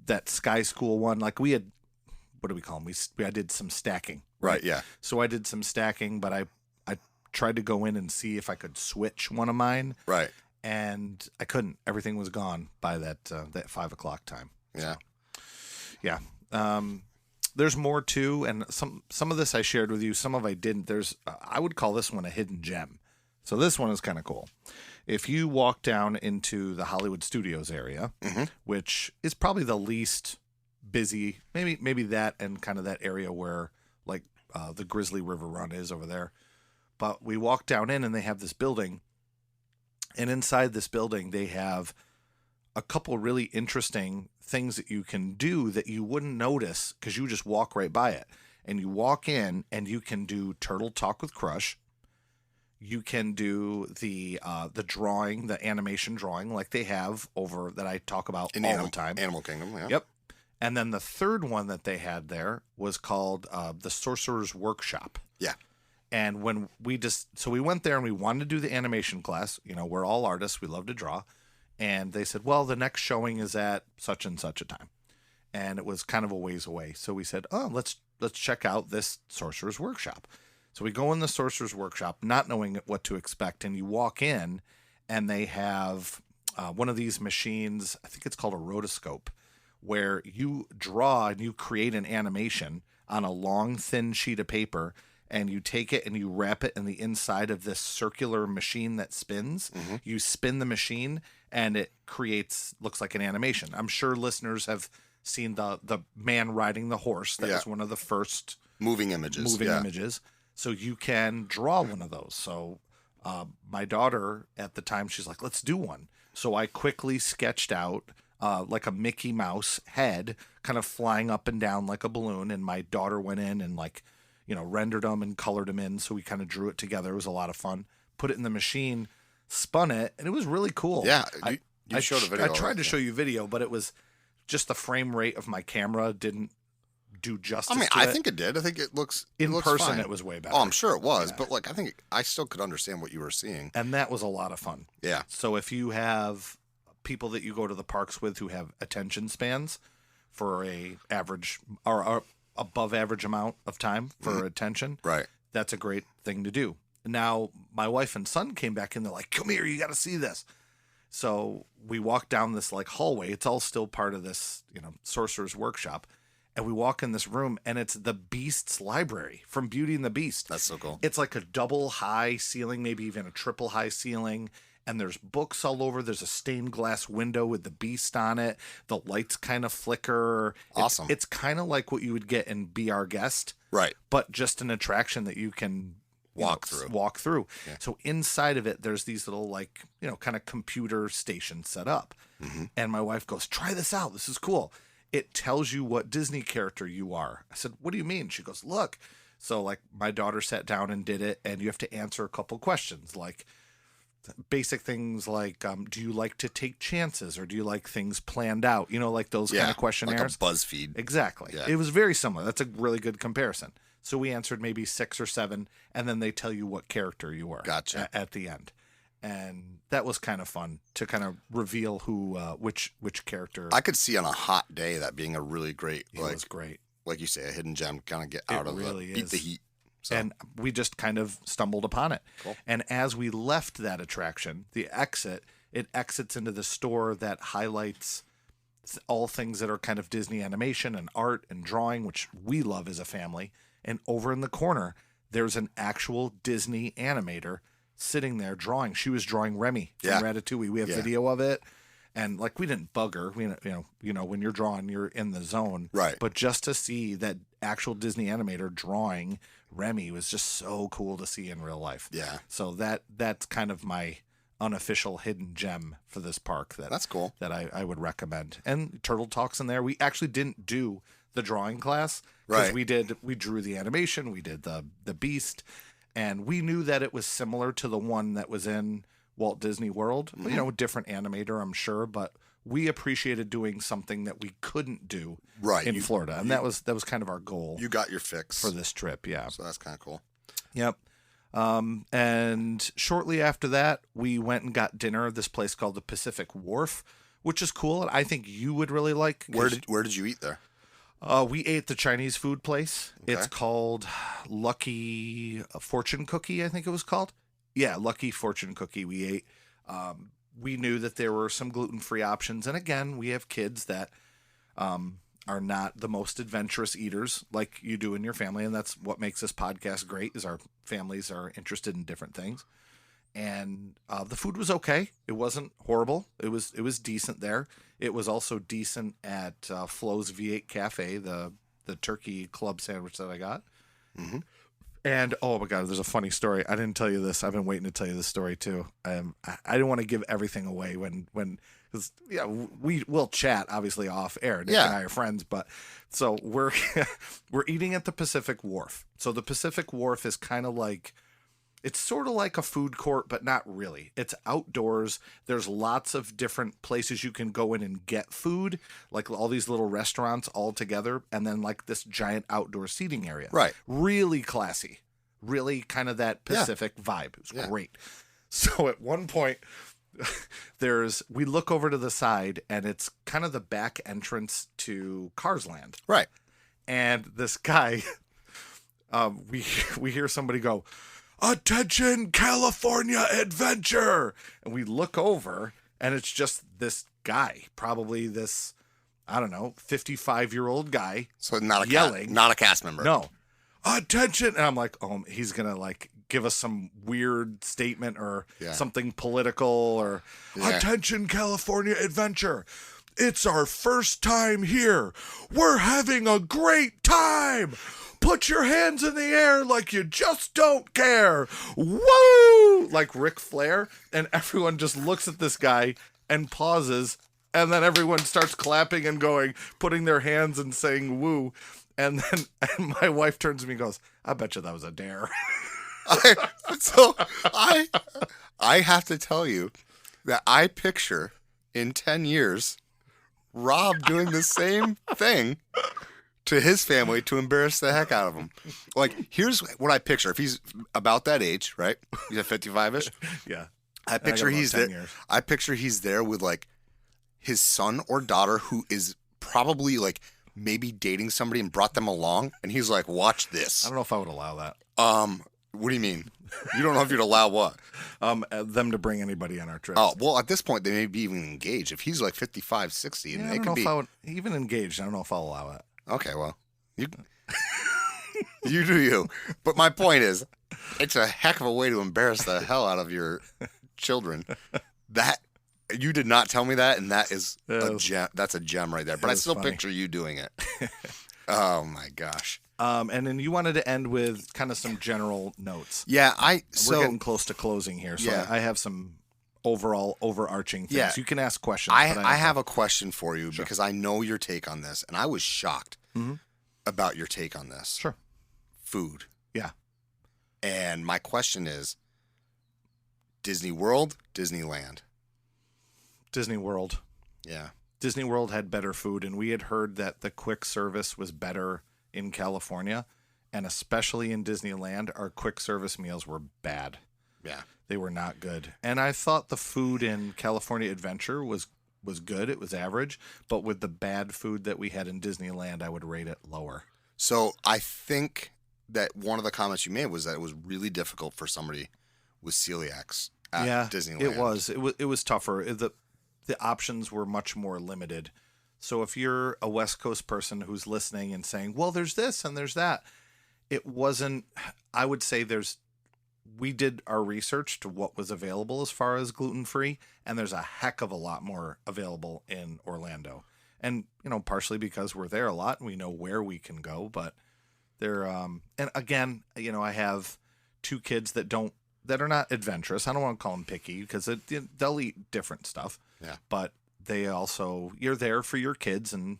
A: that Sky School one, like we had, what do we call them? I did some stacking.
B: Right, yeah.
A: So I did some stacking, but I tried to go in and see if I could switch one of mine.
B: Right.
A: And I couldn't. Everything was gone by that 5 o'clock time.
B: Yeah.
A: So, yeah. There's more too, and some of this I shared with you, some of I didn't. I would call this one a hidden gem. So this one is kind of cool. If you walk down into the Hollywood Studios area, which is probably the least busy, maybe that and kind of that area where like the Grizzly River Run is over there. But we walk down in and they have this building, and inside this building they have a couple really interesting things that you can do that you wouldn't notice because you just walk right by it. And you walk in and you can do Turtle Talk with Crush. You can do the drawing, the animation drawing like they have over that I talk about all the time.
B: Animal Kingdom, yeah.
A: Yep. And then the third one that they had there was called the Sorcerer's Workshop.
B: Yeah.
A: And when we went there and we wanted to do the animation class, we're all artists, we love to draw. And they said, well, the next showing is at such and such a time. And it was kind of a ways away. So we said, oh, let's check out this Sorcerer's Workshop. So we go in the Sorcerer's Workshop, not knowing what to expect. And you walk in and they have one of these machines, I think it's called a rotoscope, where you draw and you create an animation on a long, thin sheet of paper. And you take it and you wrap it in the inside of this circular machine that spins. Mm-hmm. You spin the machine and it looks like an animation. I'm sure listeners have seen the man riding the horse. That was one of the first
B: moving images. So you can draw one of those. So my daughter at the time, she's like, let's do one. So I quickly sketched out like a Mickey Mouse head kind of flying up and down like a balloon. And my daughter went in and rendered them and colored them in. So we kind of drew it together. It was a lot of fun. Put it in the machine, spun it, and it was really cool. Yeah. You showed a video.
A: I tried to show you video, but it was just the frame rate of my camera didn't do justice.
B: I think it did. I think it looks
A: in person.
B: fine.
A: It was way better.
B: Oh, I'm sure it was, but I think I still could understand what you were seeing,
A: and that was a lot of fun.
B: Yeah.
A: So if you have people that you go to the parks with who have attention spans for a average or above average amount of time for attention,
B: right?
A: That's a great thing to do. Now, my wife and son came back and they're like, "Come here, you got to see this." So we walked down this hallway. It's all still part of this, sorcerer's workshop. And we walk in this room, and it's the Beast's library from Beauty and the Beast.
B: That's so cool.
A: It's like a double high ceiling, maybe even a triple high ceiling. And there's books all over. There's a stained glass window with the Beast on it. The lights kind of flicker.
B: Awesome.
A: It's kind of like what you would get in Be Our Guest.
B: Right.
A: But just an attraction that you can walk through. Yeah. So inside of it, there's these little kind of computer stations set up. Mm-hmm. And my wife goes, "Try this out. This is cool. It tells you what Disney character you are." I said, "What do you mean?" She goes, "Look." So my daughter sat down and did it, and you have to answer a couple questions, like basic things like, do you like to take chances, or do you like things planned out? Those kind of questionnaires.
B: Like a BuzzFeed.
A: Exactly. Yeah. It was very similar. That's a really good comparison. So we answered maybe 6 or 7, and then they tell you what character you were.
B: Gotcha.
A: At the end. And that was kind of fun to kind of reveal who, which character.
B: I could see on a hot day that being a really great,
A: it was great.
B: Like you say, a hidden gem, kind of get out of beat the heat. So.
A: And we just kind of stumbled upon it.
B: Cool.
A: And as we left that attraction, it exits into the store that highlights all things that are kind of Disney animation and art and drawing, which we love as a family. And over in the corner, there's an actual Disney animator sitting there drawing. She was drawing Remy from Ratatouille. We have video of it. And we didn't bug her. We, when you're drawing, you're in the zone.
B: Right.
A: But just to see that actual Disney animator drawing Remy was just so cool to see in real life.
B: Yeah.
A: So that's kind of my unofficial hidden gem for this park.
B: That's cool.
A: That I would recommend. And Turtle Talk's in there. We actually didn't do the drawing class.
B: Right.
A: We drew the animation. We did the Beast. And we knew that it was similar to the one that was in Walt Disney World. Mm-hmm. Different animator, I'm sure, but we appreciated doing something that we couldn't do in Florida. And that was kind of our goal.
B: You got your fix
A: for this trip, yeah.
B: So that's kind of cool.
A: Yep. And shortly after that, we went and got dinner at this place called the Pacific Wharf, which is cool. And I think you would really like.
B: Where did you eat there?
A: We ate the Chinese food place. Okay. It's called Lucky Fortune Cookie, I think it was called. Yeah, Lucky Fortune Cookie we ate. We knew that there were some gluten-free options. And again, we have kids that are not the most adventurous eaters like you do in your family. And that's what makes this podcast great, is our families are interested in different things. And the food was okay. It wasn't horrible. It was decent there. It was also decent at Flo's V8 Cafe, the turkey club sandwich that I got. Mm-hmm. And oh my God, there's a funny story. I didn't tell you this. I've been waiting to tell you this story too. I didn't want to give everything away because we'll chat obviously off air. Nick and I are friends, but so we're eating at the Pacific Wharf. So the Pacific Wharf is kind of it's sort of like a food court, but not really. It's outdoors. There's lots of different places you can go in and get food, like all these little restaurants all together, and then this giant outdoor seating area.
B: Right.
A: Really classy. Really kind of that Pacific vibe. It was great. So at one point, we look over to the side, and it's kind of the back entrance to Cars Land.
B: Right.
A: And this guy, we hear somebody go, "Attention, California Adventure!" And we look over, and it's just this guy, probably this, I don't know, 55-year-old guy.
B: So not
A: yelling.
B: Not a cast member.
A: No. "Attention!" And I'm like, oh, he's going to give us some weird statement or something political or "Attention, California Adventure. It's our first time here. We're having a great time. Put your hands in the air like you just don't care. Woo!" Like Ric Flair. And everyone just looks at this guy and pauses. And then everyone starts clapping and putting their hands and saying woo. And then my wife turns to me and goes, "I bet you that was a dare."
B: I have to tell you that I picture in 10 years Rob doing the same thing to his family to embarrass the heck out of him. Like, here's what I picture. If he's about that age, right? He's at 55-ish.
A: Yeah.
B: I picture he's there.
A: Years.
B: I picture he's there with like his son or daughter who is probably like maybe dating somebody and brought them along, and he's like, "Watch this."
A: I don't know if I would allow that.
B: What do you mean? You don't know if you'd allow what?
A: Them to bring anybody on our trips.
B: Oh, well, at this point they may be even engaged. If he's like 55, 60,
A: yeah,
B: and
A: I
B: they
A: don't
B: could
A: know
B: be
A: if I would even engaged. I don't know if I'll allow it.
B: okay. Well, you you do you. But my point is, it's a heck of a way to embarrass the hell out of your children. That you did not tell me that, and that is a gem. That's a gem right there. But I still picture you doing it. Oh my gosh.
A: And then you wanted to end with kind of some general notes.
B: Yeah,
A: We're getting close to closing here, so
B: yeah.
A: I have some overall overarching things.
B: Yeah.
A: You can ask questions.
B: I have a question for you because I know your take on this, and I was shocked about your take on this.
A: Sure.
B: Food.
A: Yeah.
B: And my question is, Disney World, Disneyland?
A: Disney World.
B: Yeah.
A: Disney World had better food, and we had heard that the quick service was better in California, and especially in Disneyland, our quick service meals were bad.
B: Yeah.
A: They were not good. And I thought the food in California Adventure was good. It was average, but with the bad food that we had in Disneyland, I would rate it lower.
B: So I think that one of the comments you made was that it was really difficult for somebody with celiacs at Disneyland.
A: It was tougher. The options were much more limited. So if you're a West Coast person who's listening and saying, well, there's this and there's that, it wasn't, I would say we did our research to what was available as far as gluten-free, and there's a heck of a lot more available in Orlando. And, partially because we're there a lot and we know where we can go, but they're, and again, I have 2 kids that are not adventurous. I don't want to call them picky because they'll eat different stuff.
B: Yeah.
A: But they also, you're there for your kids, and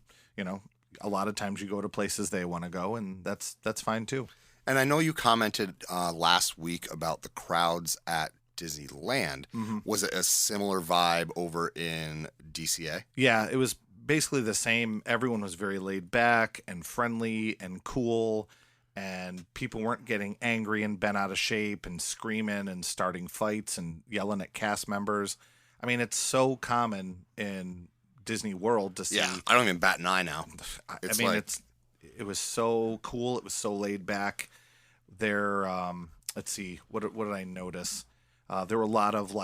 A: a lot of times you go to places they want to go, and that's fine too.
B: And I know you commented last week about the crowds at Disneyland. Mm-hmm. Was it a similar vibe over in DCA?
A: Yeah, it was basically the same. Everyone was very laid back and friendly and cool, and people weren't getting angry and bent out of shape and screaming and starting fights and yelling at cast members. I mean, it's so common in Disney World to see.
B: Yeah, I don't even bat an eye now.
A: It was so cool. It was so laid back. There, let's see, what did I notice? There were a lot of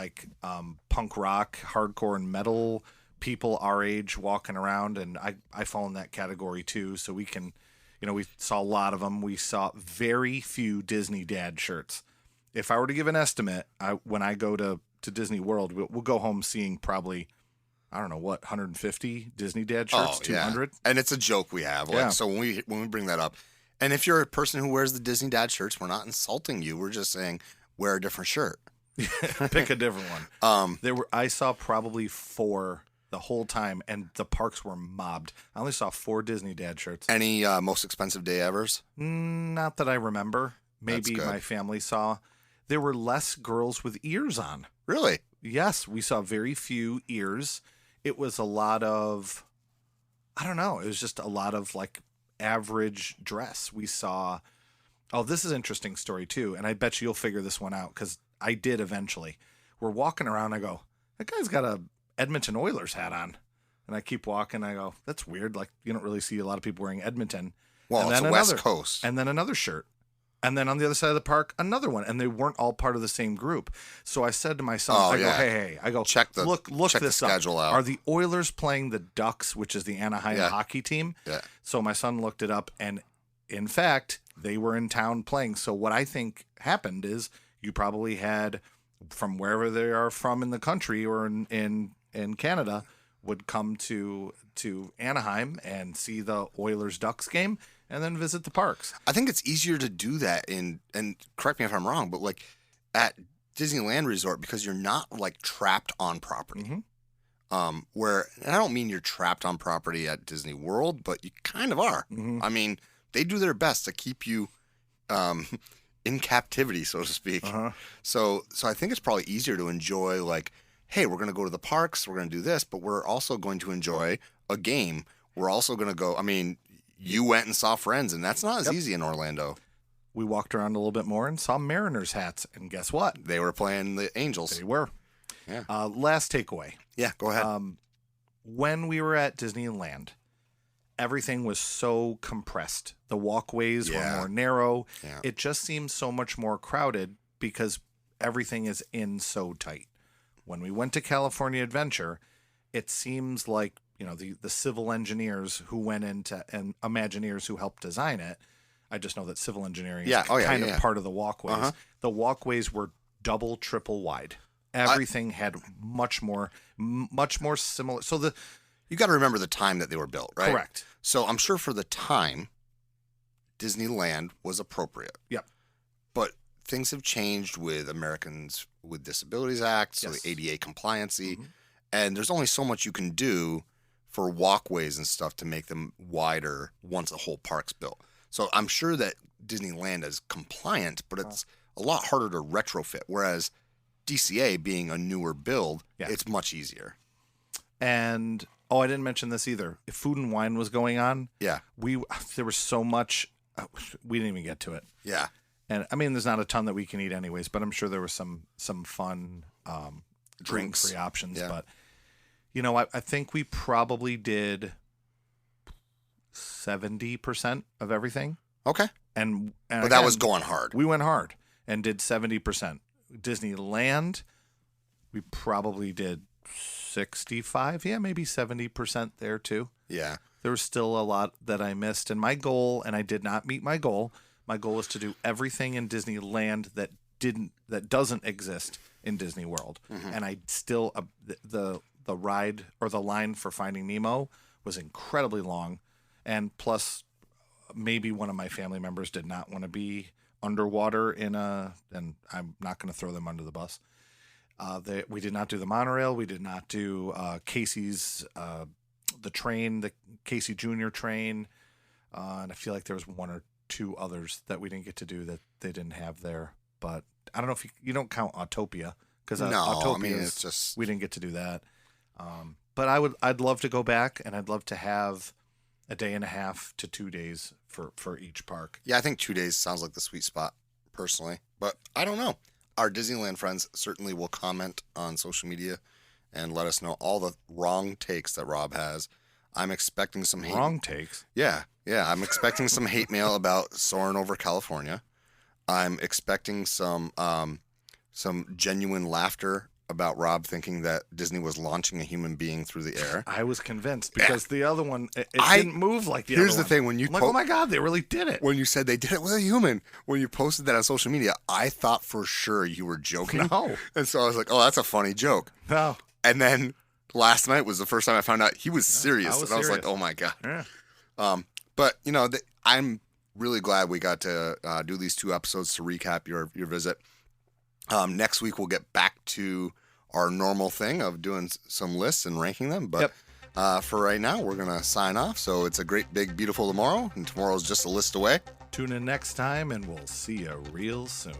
A: punk rock, hardcore, and metal people our age walking around, and I fall in that category too. So we can, we saw a lot of them. We saw very few Disney Dad shirts. If I were to give an estimate, when I go to Disney World, we'll go home seeing probably, I don't know what, 150 Disney Dad shirts, 200.
B: And it's a joke we have. So when we bring that up, and if you're a person who wears the Disney Dad shirts, we're not insulting you. We're just saying wear a different shirt.
A: Pick a different one. I saw probably 4 the whole time, and the parks were mobbed. I only saw 4 Disney Dad shirts.
B: Any most expensive day evers?
A: Not that I remember. Maybe my family saw. There were less girls with ears on.
B: Really?
A: Yes, we saw very few ears. It was a lot of, I don't know, it was just a lot of average dress. We saw, this is an interesting story too, and I bet you'll figure this one out because I did eventually. We're walking around, I go, that guy's got a Edmonton Oilers hat on. And I keep walking, I go, that's weird. You don't really see a lot of people wearing Edmonton.
B: Well, it's the West Coast.
A: And then another shirt. And then on the other side of the park, another one, and they weren't all part of the same group. So I said to my son, go, hey, I go,
B: check
A: look this
B: schedule
A: up.
B: out.
A: Are the Oilers playing the Ducks, which is the Anaheim hockey team?
B: Yeah.
A: So my son looked it up, and in fact, they were in town playing. So what I think happened is you probably had, from wherever they are from in the country or in Canada, would come to Anaheim and see the Oilers Ducks game, and then visit the parks.
B: I think it's easier to do that and correct me if I'm wrong, but at Disneyland Resort, because you're not trapped on property.
A: Mm-hmm.
B: And I don't mean you're trapped on property at Disney World, but you kind of are.
A: Mm-hmm.
B: I mean, they do their best to keep you in captivity, so to speak.
A: Uh-huh.
B: So I think it's probably easier to enjoy hey, we're going to go to the parks, we're going to do this, but we're also going to enjoy a game. We're also going to go, I mean, you went and saw Friends, and that's not as easy in Orlando.
A: We walked around a little bit more and saw Mariners hats, and guess what?
B: They were playing the Angels.
A: They were.
B: Yeah.
A: Last takeaway.
B: Yeah, go ahead.
A: When we were at Disneyland, everything was so compressed. The walkways were more narrow.
B: Yeah.
A: It just seems so much more crowded because everything is in so tight. When we went to California Adventure, it seems like, you know, the civil engineers who went into and Imagineers who helped design it. I just know that civil engineering is kind of part of the walkways.
B: Uh-huh.
A: The walkways were double, triple wide. Everything had much more similar. So
B: you got to remember the time that they were built, right?
A: Correct.
B: So I'm sure for the time, Disneyland was appropriate.
A: Yep.
B: But things have changed with Americans with Disabilities Act, so
A: Yes.
B: the ADA compliancy,
A: Mhm.
B: and there's only so much you can do for walkways and stuff to make them wider once the whole park's built. So I'm sure that Disneyland is compliant, but it's a lot harder to retrofit, whereas DCA being a newer build, it's much easier.
A: And I didn't mention this either. If Food and Wine was going on, there was so much we didn't even get to it.
B: Yeah.
A: And I mean, there's not a ton that we can eat anyways, but I'm sure there was some fun drink-free options.
B: Yeah.
A: But you know, I think we probably did 70% of everything.
B: Okay.
A: And
B: but that was going hard.
A: We went hard and did 70%. Disneyland, we probably did 65. Yeah, maybe 70% there too.
B: Yeah.
A: There was still a lot that I missed. And my goal, and I did not meet my goal was to do everything in Disneyland that doesn't exist in Disney World.
B: Mm-hmm.
A: And I still, the ride or the line for Finding Nemo was incredibly long. And plus, maybe one of my family members did not want to be underwater and I'm not going to throw them under the bus. We did not do the monorail. We did not do Casey's, the train, the Casey Jr. train. And I feel like there was one or two others that we didn't get to do that they didn't have there. But I don't know if you don't count Autopia because Autopia,
B: I mean, it's just
A: we didn't get to do that. But I'd love to go back, and I'd love to have a day and a half to 2 days for each park.
B: Yeah, I think 2 days sounds like the sweet spot, personally. But I don't know. Our Disneyland friends certainly will comment on social media and let us know all the wrong takes that Rob has. I'm expecting some hate.
A: Wrong takes?
B: Yeah. I'm expecting some hate mail about Soarin' Over California. I'm expecting some genuine laughter about Rob thinking that Disney was launching a human being through the air.
A: I was convinced because the other one, it didn't move like the other one.
B: Here's the thing. When you
A: I'm like, oh my God, they really did it.
B: When you said they did it with a human, when you posted that on social media, I thought for sure you were joking.
A: No.
B: And so I was like, oh, that's a funny joke.
A: No.
B: And then last night was the first time I found out he was serious.
A: I was
B: and I was like,
A: serious.
B: oh my God.
A: Yeah.
B: But, you know, I'm really glad we got to do these 2 episodes to recap your visit. Next week, we'll get back to our normal thing of doing some lists and ranking them. But for right now, we're going to sign off. So it's a great, big, beautiful tomorrow. And tomorrow's just a list away.
A: Tune in next time, and we'll see you real soon.